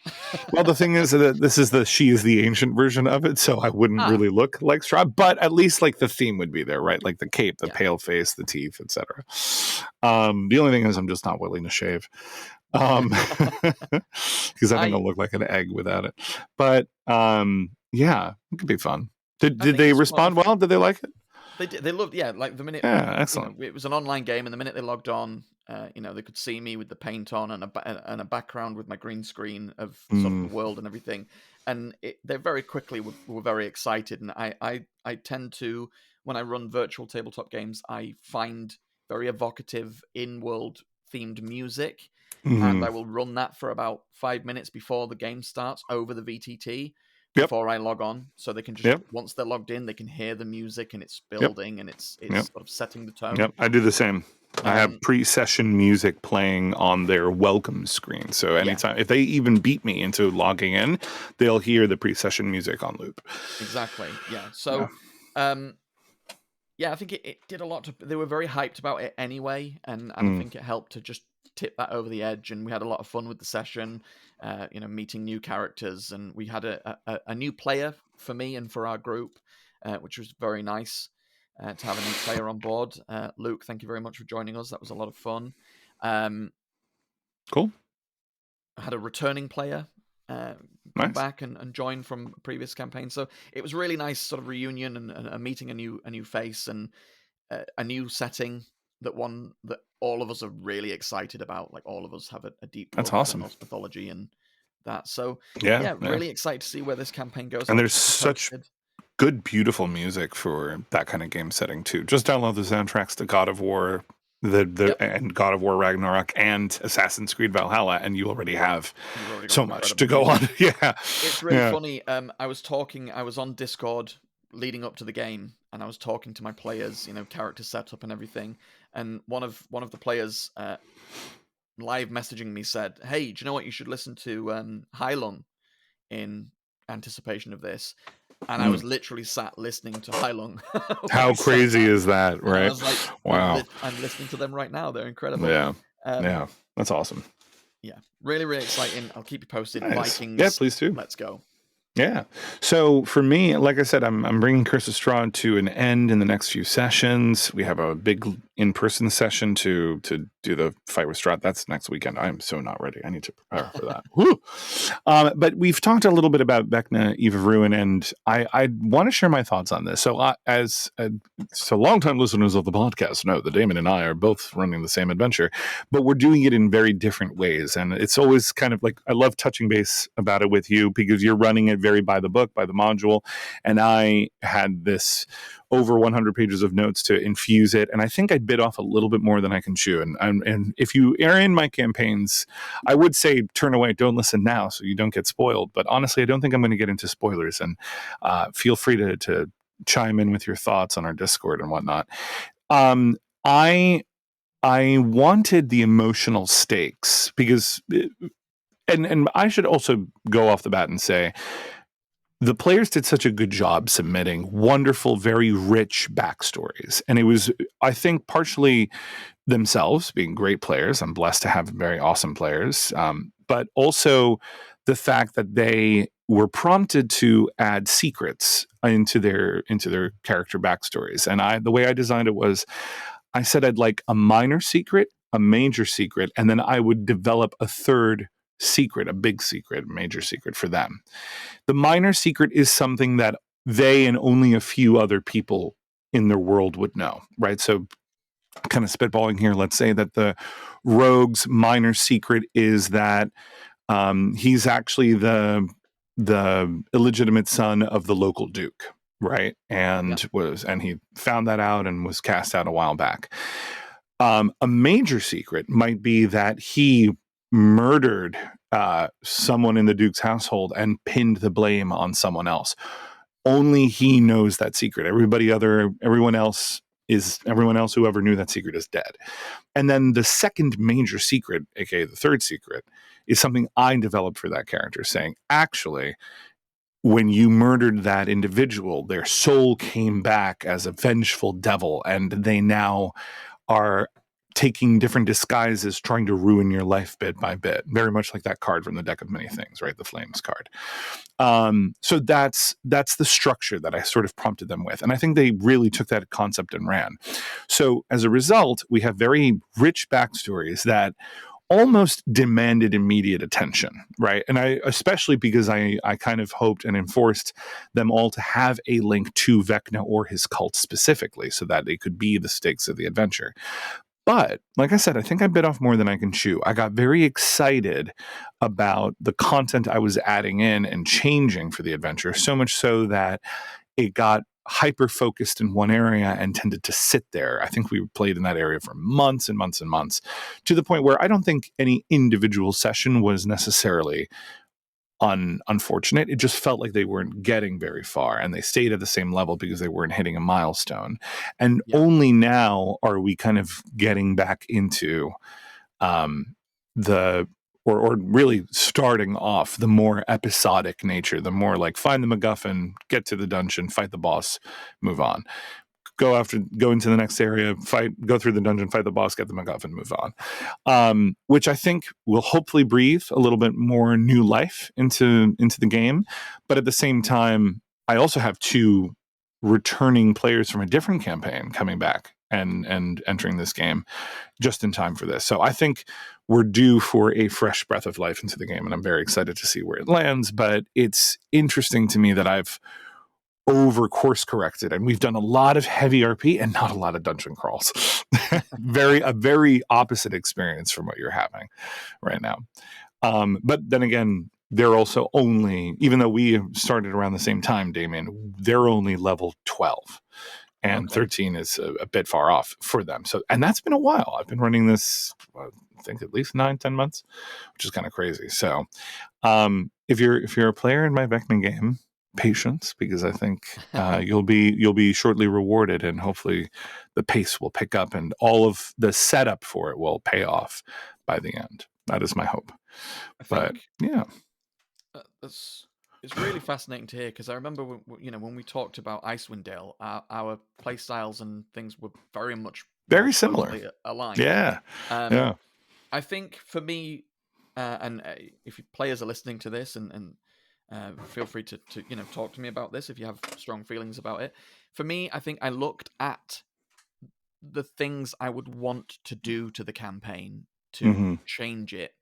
Well, the thing is that this is She is the Ancient version of it, so I wouldn't really look like Strahd, but at least like the theme would be there, right? Like the cape, the pale face, the teeth, etc. The only thing is I'm just not willing to shave. Because I think I'll look like an egg without it. But yeah, it could be fun. Did they respond well? Did they like it? They did. They loved, like the minute. Yeah, excellent. It was an online game, and the minute they logged on, they could see me with the paint on and a background with my green screen of sort of the world and everything, and they very quickly were very excited. And I tend to, when I run virtual tabletop games, I find very evocative in-world themed music, and I will run that for about 5 minutes before the game starts over the VTT. Before I log on, so they can just once they're logged in, they can hear the music and it's building and it's sort of setting the tone. Yep, I do the same. I have pre-session music playing on their welcome screen, so anytime if they even beat me into logging in, they'll hear the pre-session music on loop. Exactly. Yeah. So, I think it did a lot. They were very hyped about it anyway, and I think it helped to just tip that over the edge. And we had a lot of fun with the session. Meeting new characters, and we had a new player for me and for our group, which was very nice to have a new player on board. Luke, thank you very much for joining us. That was a lot of fun. Cool. I had a returning player come back and join from previous campaigns, so it was really nice sort of reunion and meeting a new face and a new setting that all of us are really excited about. Like all of us have a deep That's awesome mythology and that. So really excited to see where this campaign goes. And there's such good, beautiful music for that kind of game setting too. Just download the soundtracks to God of War, and God of War Ragnarok and Assassin's Creed Valhalla, and you already have so much to go on. It's really funny. I was on Discord leading up to the game, and I was talking to my players, character setup and everything. And one of the players live messaging me said, "Hey, do you know what? You should listen to Heilung in anticipation of this." And I was literally sat listening to Heilung. How crazy is that, right? I was like, wow. I'm listening to them right now. They're incredible. Yeah. That's awesome. Yeah. Really, really exciting. I'll keep you posted. Nice. Vikings. Yeah, please do. Let's go. Yeah. So for me, like I said, I'm bringing Curse of Strahd to an end in the next few sessions. We have a big in-person session to do the fight with Strahd. That's next weekend. I'm so not ready. I need to prepare for that. Woo! But we've talked a little bit about Vecna, Eve of Ruin, and I want to share my thoughts on this. So so longtime listeners of the podcast know that Damon and I are both running the same adventure, but we're doing it in very different ways. And it's always kind of like, I love touching base about it with you because you're running it very by the book, by the module. And I had this over 100 pages of notes to infuse it. And I think I bit off a little bit more than I can chew. And if you are in my campaigns, I would say turn away, don't listen now so you don't get spoiled. But honestly, I don't think I'm going to get into spoilers. And feel free to chime in with your thoughts on our Discord and whatnot. I wanted the emotional stakes because, and I should also go off the bat and say, the players did such a good job submitting wonderful, very rich backstories. And it was, I think, partially themselves being great players. I'm blessed to have very awesome players. But also the fact that they were prompted to add secrets into their character backstories. And the way I designed it was, I said I'd like a minor secret, a major secret, and then I would develop a third secret, a big secret, a major secret for them. The minor secret is something that they and only a few other people in their world would know, right? So kind of spitballing here, let's say that the rogue's minor secret is that he's actually the illegitimate son of the local duke, right? And he found that out and was cast out a while back. A major secret might be that he murdered someone in the duke's household and pinned the blame on someone else. Only he knows that secret. Everyone else, whoever knew that secret, is dead. And then the second major secret, aka the third secret, is something I developed for that character, saying, actually, when you murdered that individual, their soul came back as a vengeful devil, and they now are taking different disguises, trying to ruin your life bit by bit. Very much like that card from the Deck of Many Things, right? The Flames card. So that's the structure that I sort of prompted them with. And I think they really took that concept and ran. So as a result, we have very rich backstories that almost demanded immediate attention, right? And especially because I kind of hoped and enforced them all to have a link to Vecna or his cult specifically, so that they could be the stakes of the adventure. But like I said, I think I bit off more than I can chew. I got very excited about the content I was adding in and changing for the adventure, so much so that it got hyper-focused in one area and tended to sit there. I think we played in that area for months and months and months, to the point where I don't think any individual session was necessarily unfortunate. It just felt like they weren't getting very far, and they stayed at the same level because they weren't hitting a milestone. And only now are we kind of getting back into or really starting off the more episodic nature, the more like find the MacGuffin, get to the dungeon, fight the boss, move on. Go into the next area, go through the dungeon, fight the boss, get the MacGuffin, move on. Which I think will hopefully breathe a little bit more new life into the game. But at the same time, I also have 2 returning players from a different campaign coming back and entering this game just in time for this. So I think we're due for a fresh breath of life into the game, and I'm very excited to see where it lands. But it's interesting to me that I've over course corrected, and we've done a lot of heavy RP and not a lot of dungeon crawls. A very opposite experience from what you're having right now. But then again, they're also only, even though we started around the same time, Damien, they're only level 12. And 13 is a bit far off for them. So, and that's been a while. I've been running this, I think, at least 9-10 months, which is kind of crazy. So, if you're a player in my Vecna game, patience, because I think you'll be shortly rewarded, and hopefully the pace will pick up and all of the setup for it will pay off by the end. That is my hope. It's really fascinating to hear, because I remember when we talked about Icewind Dale, our play styles and things were very similar, aligned. I think for me, and if players are listening to this, and feel free to talk to me about this if you have strong feelings about it. For me, I think I looked at the things I would want to do to the campaign to change it,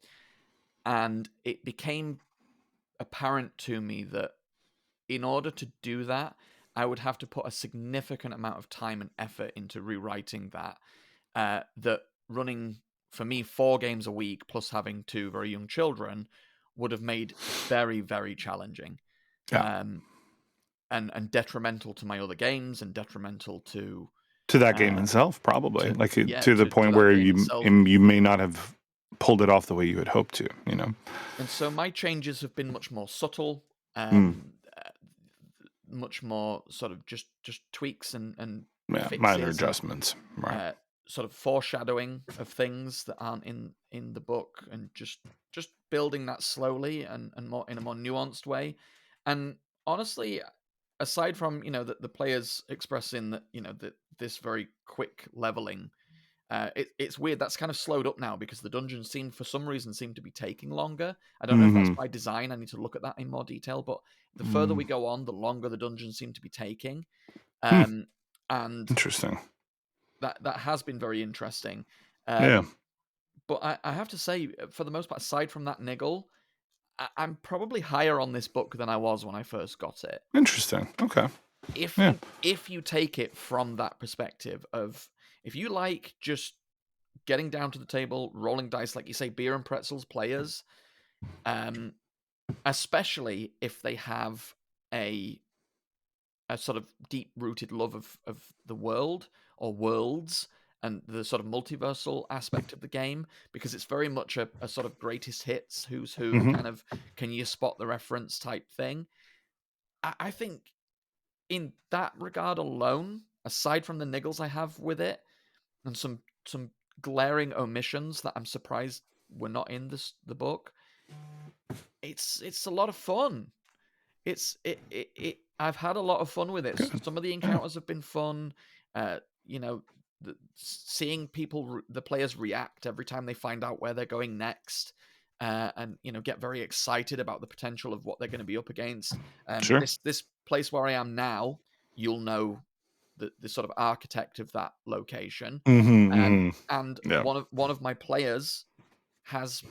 and it became apparent to me that in order to do that, I would have to put a significant amount of time and effort into rewriting that. That running, for me, 4 games a week plus having 2 very young children would have made very, very challenging, and detrimental to my other games, and detrimental to that game itself, probably, to the point where you may not have pulled it off the way you had hoped to, And so my changes have been much more subtle, much more sort of just tweaks and fixes, minor adjustments, right? Sort of foreshadowing of things that aren't in the book, and just building that slowly and more in a more nuanced way. And honestly, aside from the players expressing that that this very quick leveling, it's weird, that's kind of slowed up now, because the dungeons for some reason seem to be taking longer. I don't know if that's by design. I need to look at that in more detail, but the further we go on, the longer the dungeons seem to be taking. And interesting. That has been very interesting. But I have to say, for the most part, aside from that niggle, I'm probably higher on this book than I was when I first got it. Interesting. Okay. If you take it from that perspective of, If you like just getting down to the table, rolling dice, like you say, beer and pretzels players, especially if they have a sort of deep-rooted love of the world or worlds and the sort of multiversal aspect of the game, because it's very much a sort of greatest hits, who's who, kind of can you spot the reference type thing. I think in that regard alone, aside from the niggles I have with it and some glaring omissions that I'm surprised were not in the book, it's a lot of fun. I've had a lot of fun with it. Some of the encounters have been fun. Seeing the players react every time they find out where they're going next, and get very excited about the potential of what they're going to be up against. Sure. This place where I am now, you'll know the sort of architect of that location, and one of my players has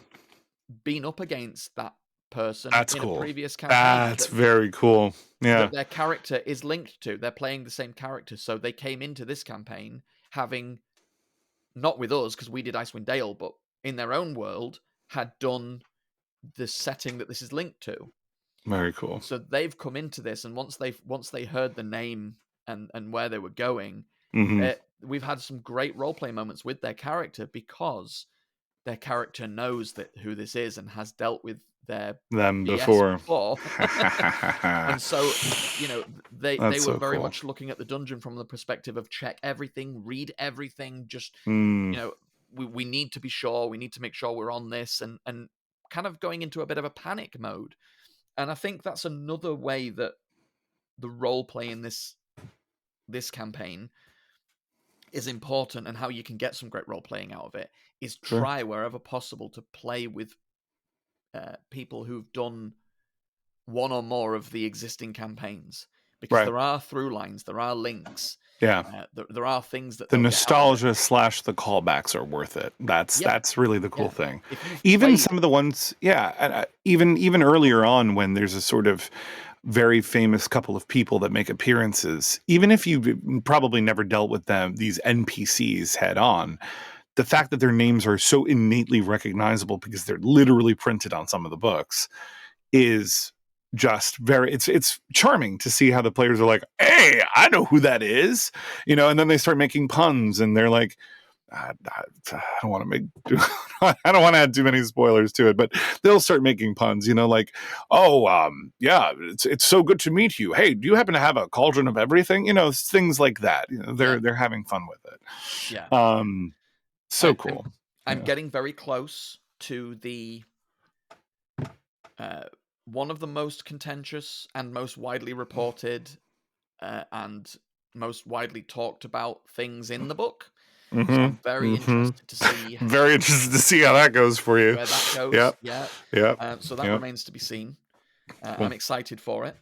been up against that person That's in cool. a previous campaign. That's very cool. Yeah. That their character is linked to. They're playing the same character, so they came into this campaign having, not with us because we did Icewind Dale, but in their own world had done the setting that this is linked to. Very cool. So they've come into this, and once they heard the name and where they were going, we've had some great roleplay moments with their character because their character knows who this is and has dealt with them before. And so, they were very much looking at the dungeon from the perspective of check everything, read everything, just, we need to be sure, we need to make sure we're on this, and kind of going into a bit of a panic mode. And I think that's another way that the role play in this campaign is important, and how you can get some great role playing out of it is try wherever possible to play with people who've done one or more of the existing campaigns, because there are through lines, there are links. There are things that the nostalgia / the callbacks are worth it. That's really the cool thing. Even some of the ones, even earlier on when there's a sort of very famous couple of people that make appearances, even if you've probably never dealt with them, these NPCs head on, the fact that their names are so innately recognizable because they're literally printed on some of the books is just it's charming to see how the players are like, hey, I know who that is, and then they start making puns, and they're like, I don't want to add too many spoilers to it, but they'll start making puns, like, it's so good to meet you. Hey, do you happen to have a cauldron of everything? Things like that. They're having fun with it. Yeah. So cool. I'm getting very close to the one of the most contentious and most widely reported and most widely talked about things in the book. So I'm very interested to see. Very interested to see how that goes for you. Where that goes. Yeah. So that remains to be seen. Cool. I'm excited for it.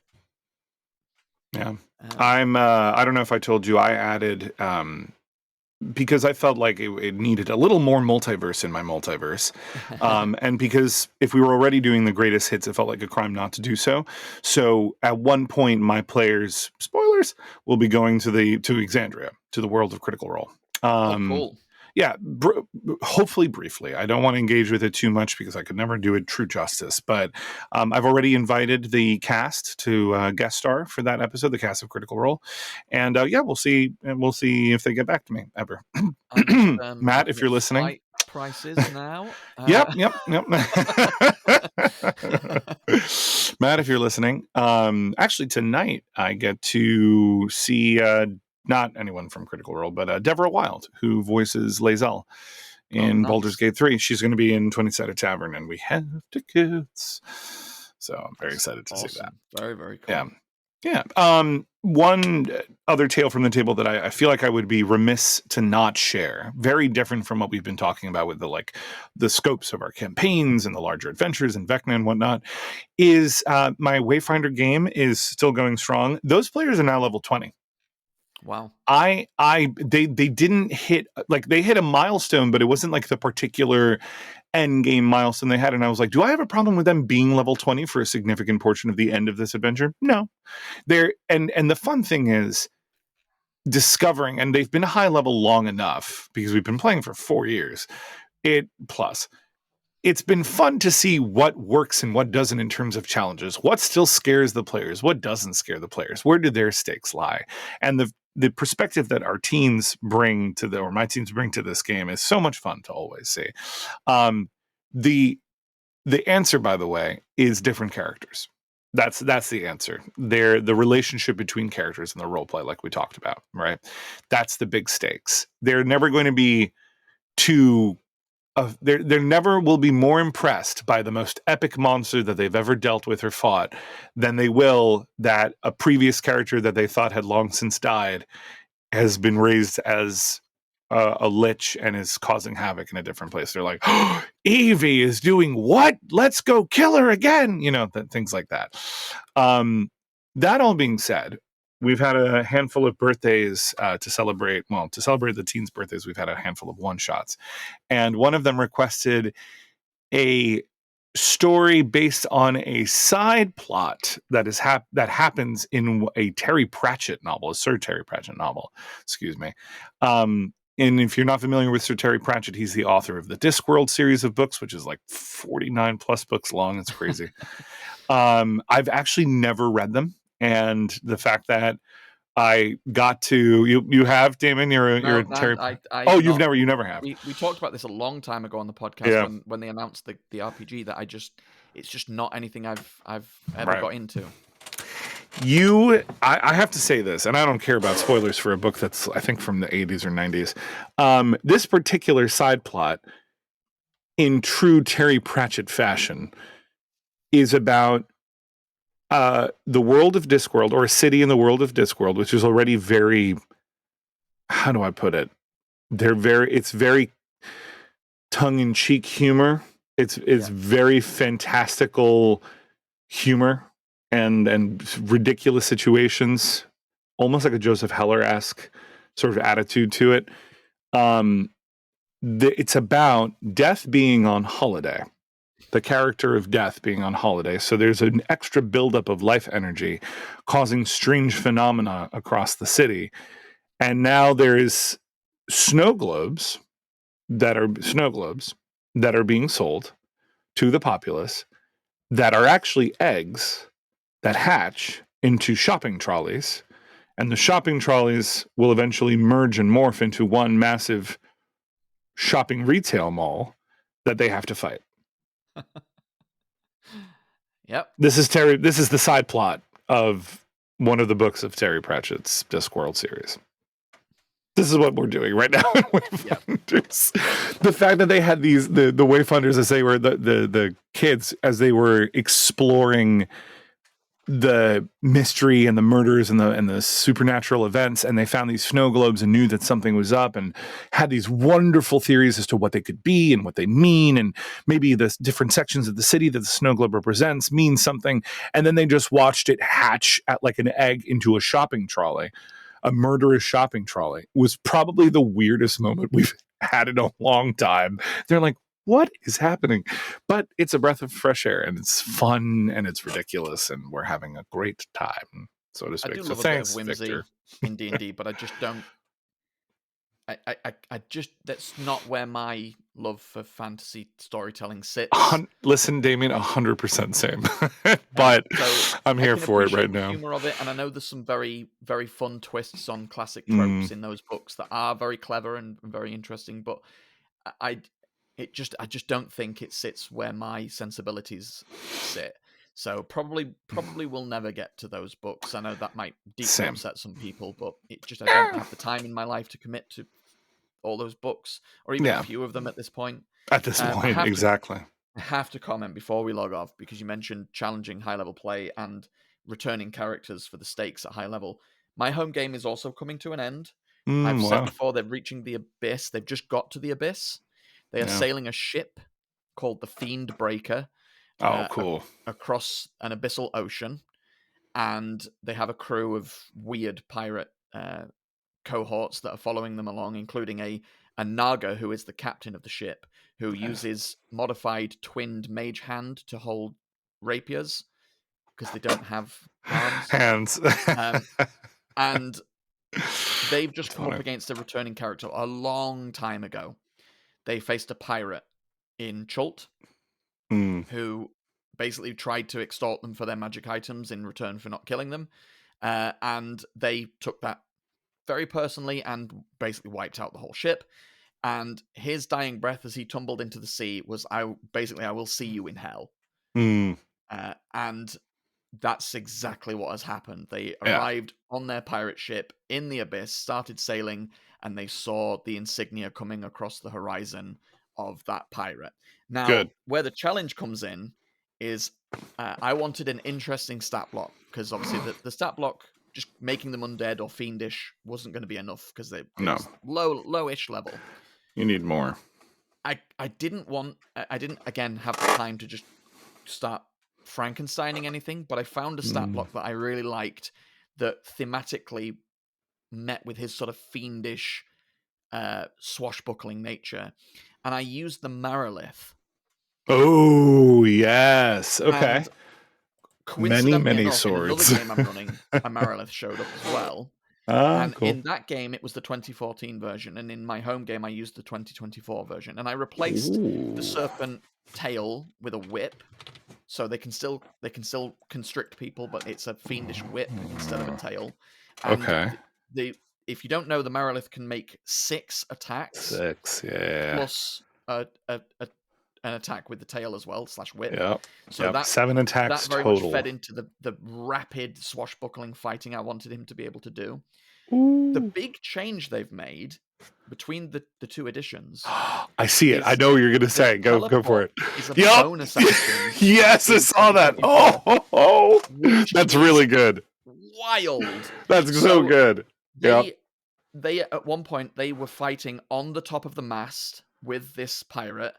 Yeah. I'm. I don't know if I told you, I added because I felt like it needed a little more multiverse in my multiverse. And because if we were already doing the greatest hits, it felt like a crime not to do so. So at one point, my players, spoilers, will be going to Exandria, to the world of Critical Role. Cool. Yeah, hopefully briefly. I don't want to engage with it too much because I could never do it true justice. But I've already invited the cast to guest star for that episode, the cast of Critical Role, and we'll see. And we'll see if they get back to me ever. Matt, if you're listening, prices now. Yep. Matt, if you're listening, actually tonight I get to see. Not anyone from Critical Role, but Deborah Wild, who voices Lae'zel in Baldur's Gate 3. She's going to be in 20-Sided Tavern, and we have tickets. So I'm very excited to see that. Very, very cool. Yeah. One other tale from the table that I feel like I would be remiss to not share, very different from what we've been talking about with the scopes of our campaigns and the larger adventures and Vecna and whatnot, is my Wayfinder game is still going strong. Those players are now level 20. Wow. They didn't hit, they hit a milestone, but it wasn't like the particular end game milestone they had. And I was like, do I have a problem with them being level 20 for a significant portion of the end of this adventure? No. And the fun thing is, discovering, and they've been high level long enough because we've been playing for 4 years. It's been fun to see what works and what doesn't in terms of challenges. What still scares the players? What doesn't scare the players? Where do their stakes lie? And the perspective that our teams bring to or my teams bring to this game is so much fun to always see. The answer, by the way, is different characters. That's the answer. The relationship between characters and the role play, like we talked about, right? That's the big stakes. They're never going to be too. They never will be more impressed by the most epic monster that they've ever dealt with or fought than they will that a previous character that they thought had long since died has been raised as a lich and is causing havoc in a different place. They're like, oh, Evie is doing what? Let's go kill her again. Things like that. That all being said, we've had a handful of birthdays to celebrate the teens' birthdays. We've had a handful of one-shots. And one of them requested a story based on a side plot that happens in a Terry Pratchett novel, a Sir Terry Pratchett novel, excuse me. And if you're not familiar with Sir Terry Pratchett, he's the author of the Discworld series of books, which is like 49 plus books long. It's crazy. I've actually never read them. And the fact that I got to you have, Damon, you're a Terry. You never have. We talked about this a long time ago on the podcast when they announced the RPG that it's just not anything I've ever got into. I have to say this, and I don't care about spoilers for a book that's I think from the 80s or 90s. This particular side plot, in true Terry Pratchett fashion, is about the world of Discworld, or a city in the world of Discworld, which is already very, how do I put it? It's very tongue-in-cheek humor. It's very fantastical humor and ridiculous situations, almost like a Joseph Heller-esque sort of attitude to it. It's about death being on holiday. The character of death being on holiday. So there's an extra buildup of life energy causing strange phenomena across the city. And now there's snow globes that are being sold to the populace that are actually eggs that hatch into shopping trolleys. And the shopping trolleys will eventually merge and morph into one massive shopping retail mall that they have to fight. Yep. This is the side plot of one of the books of Terry Pratchett's Discworld series. This is what we're doing right now in Wayfinders. Yep. The fact that they had the Wayfinders, as they were the kids, as they were exploring the mystery and the murders and the supernatural events, and they found these snow globes and knew that something was up and had these wonderful theories as to what they could be and what they mean, and maybe the different sections of the city that the snow globe represents mean something. And then they just watched it hatch at like an egg into a shopping trolley. A murderous shopping trolley was probably the weirdest moment we've had in a long time. They're like, what is happening? But it's a breath of fresh air, and it's fun, and it's ridiculous, and we're having a great time, so to speak. I do love a bit of whimsy Victor. In D&D, but I just don't. I just, that's not where my love for fantasy storytelling sits. Listen, Damien, 100% same. But so I'm here for it right now. The humor of it, and I know there's some very, very fun twists on classic tropes in those books that are very clever and very interesting. But I just don't think it sits where my sensibilities sit. So probably we'll never get to those books. I know that might deeply upset some people, but I don't have the time in my life to commit to all those books, or even a few of them at this point. At this point, exactly. I have to comment before we log off, because you mentioned challenging high-level play and returning characters for the stakes at high level. My home game is also coming to an end. I've said before, they're reaching the abyss. They've just got to the abyss. They are sailing a ship called the Fiend Breaker. Cool. Across an abyssal ocean. And they have a crew of weird pirate cohorts that are following them along, including a Naga, who is the captain of the ship, who uses modified twinned mage hand to hold rapiers because they don't have arms. Hands. And they've just come up against a returning character a long time ago. They faced a pirate in Chult who basically tried to extort them for their magic items in return for not killing them. And they took that very personally and basically wiped out the whole ship. And his dying breath as he tumbled into the sea was, I will see you in hell. And that's exactly what has happened. They arrived on their pirate ship in the abyss, started sailing, and they saw the insignia coming across the horizon of that pirate. Now, where the challenge comes in is I wanted an interesting stat block, because obviously the stat block, just making them undead or fiendish, wasn't going to be enough, because they was lowish level. You need more. I didn't again have the time to just start Frankensteining anything, but I found a stat block that I really liked that thematically met with his sort of fiendish swashbuckling nature, and I used the Maralith. Oh yes, okay. And coincidentally enough, swords. In another game I'm running, a Maralith showed up as well. And cool. In that game, it was the 2014 version, and in my home game, I used the 2024 version, and I replaced the serpent tail with a whip, so they can still constrict people, but it's a fiendish whip instead of a tail. And if you don't know, the Maralith can make 6 attacks. Plus an attack with the tail as well, /whip. So that 7 attacks that very total. Much fed into the rapid swashbuckling fighting I wanted him to be able to do. The big change they've made between the 2 editions. I see it. I know what you're going to say. Go for it. Is a bonus action. Yes, I saw that. Oh, that's really good. Wild. That's so good. They at one point they were fighting on the top of the mast with this pirate,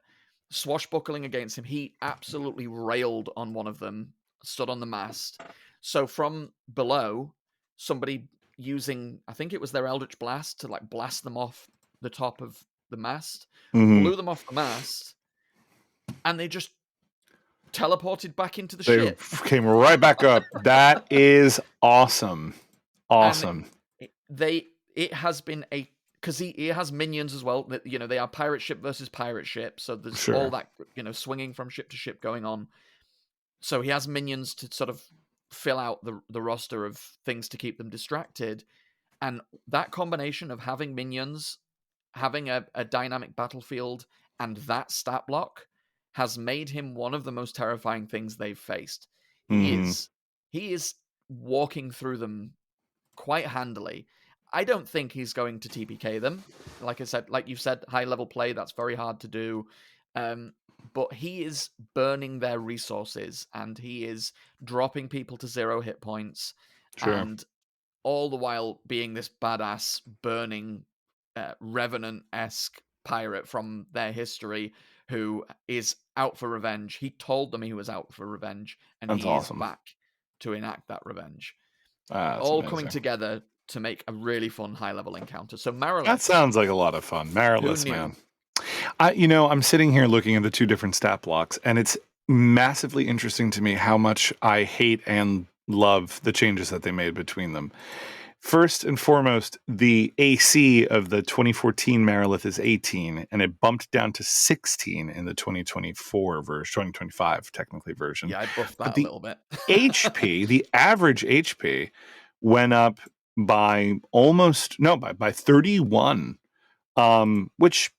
swashbuckling against him. He absolutely railed on one of them, stood on the mast. So from below, somebody using, I think it was their Eldritch Blast, to like blast them off the top of the mast, blew them off the mast, and they just teleported back into the ship. Came right back up. That is awesome. Awesome. It has been because he has minions as well. That they are pirate ship versus pirate ship, so there's all that swinging from ship to ship going on. So he has minions to sort of fill out the roster of things to keep them distracted, and that combination of having minions, having a dynamic battlefield, and that stat block has made him one of the most terrifying things they've faced. He is walking through them quite handily. I don't think he's going to TPK them. Like I said, like you've said, high level play, that's very hard to do. But he is burning their resources, and he is dropping people to 0 hit points, and all the while being this badass, burning, Revenant-esque pirate from their history who is out for revenge. He told them he was out for revenge, and he is back to enact that revenge. All amazing. Coming together to make a really fun high-level encounter. So Maralith. That sounds like a lot of fun. Maralith, man. I'm sitting here looking at the 2 different stat blocks, and it's massively interesting to me how much I hate and love the changes that they made between them. First and foremost, the AC of the 2014 Maralith is 18, and it bumped down to 16 in the 2024 version, 2025 technically version. Yeah, I buffed that a little bit. HP, the average HP, went up by by 31, which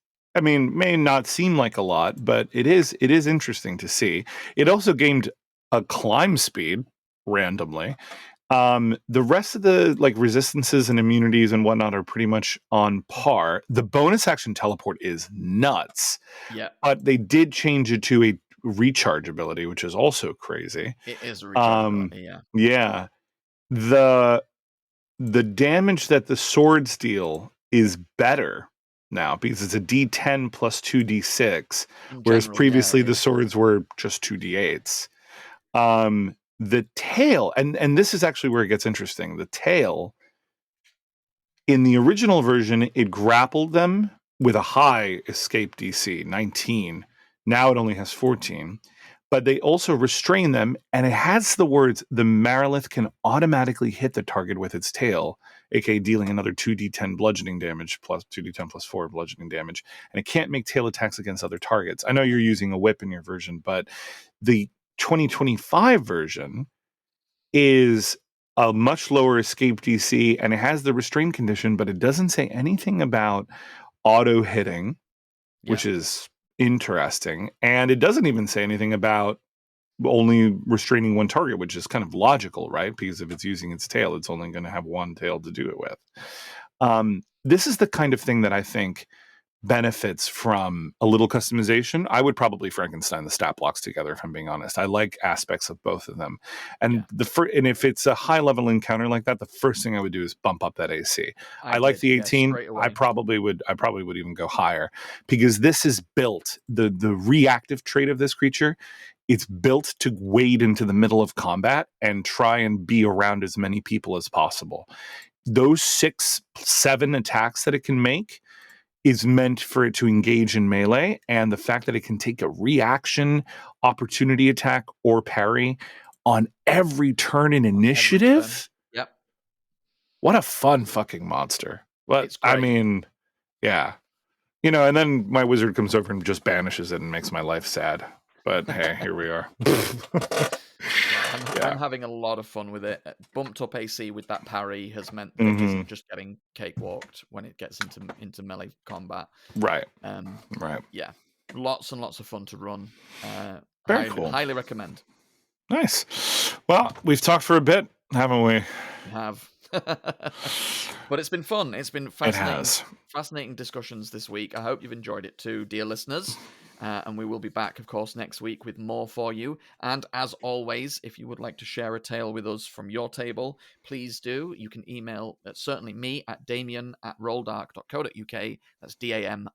may not seem like a lot, but it is interesting to see. It also gained a climb speed randomly. The rest of the resistances and immunities and whatnot are pretty much on par. The bonus action teleport is nuts. Yeah. But they did change it to a recharge ability, which is also crazy. It is a recharge ability, yeah. The damage that the swords deal is better now because it's a D10 plus 2D6, whereas previously the swords were just 2D8s. The tail, and this is actually where it gets interesting. The tail, in the original version, it grappled them with a high escape DC, 19. Now it only has 14. but they also restrain them, and it has the words, the Marilith can automatically hit the target with its tail, aka dealing another 2d10 bludgeoning damage, plus 2d10 plus 4 bludgeoning damage, and it can't make tail attacks against other targets. I know you're using a whip in your version, but the 2025 version is a much lower escape DC, and it has the restrain condition, but it doesn't say anything about auto hitting, which is interesting. And it doesn't even say anything about only restraining one target, which is kind of logical, right? Because if it's using its tail, it's only going to have one tail to do it with. This is the kind of thing that I think benefits from a little customization. I would probably Frankenstein the stat blocks together, if I'm being honest. I like aspects of both of them. And and if it's a high level encounter like that, the first thing I would do is bump up that AC. I like the 18. I probably would even go higher, because this is built, the reactive trait of this creature, it's built to wade into the middle of combat and try and be around as many people as possible. Those 6-7 attacks that it can make is meant for it to engage in melee, and the fact that it can take a reaction, opportunity attack, or parry on every turn in initiative. Yep. What a fun fucking monster. But I mean, yeah. And then my wizard comes over and just banishes it and makes my life sad. But hey, here we are. I'm having a lot of fun with it. Bumped up AC with that parry has meant that it isn't just getting cakewalked when it gets into melee combat. Right. Right. Yeah. Lots and lots of fun to run. Very cool. Highly recommend. Nice. Well, we've talked for a bit, haven't we? We have. But it's been fun. It's been fascinating discussions this week. I hope you've enjoyed it too, dear listeners. And we will be back, of course, next week with more for you. And as always, if you would like to share a tale with us from your table, please do. You can email certainly me at damien@rolldark.co.uk. That's DAMIEN.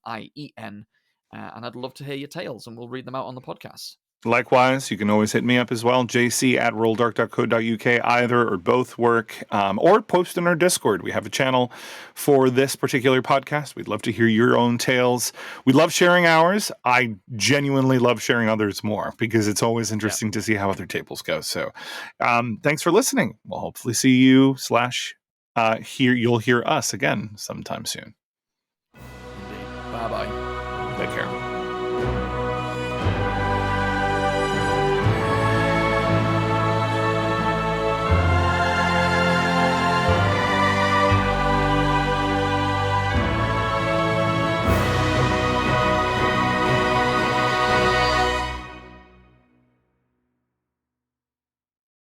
And I'd love to hear your tales, and we'll read them out on the podcast. Likewise, you can always hit me up as well, jc@rolldark.co.uk. Either or both work, or post in our Discord. We have a channel for this particular podcast. We'd love to hear your own tales. We love sharing ours. I genuinely love sharing others more, because it's always interesting to see how other tables go. So thanks for listening. We'll hopefully see you / you'll hear us again sometime soon. Indeed. Bye-bye.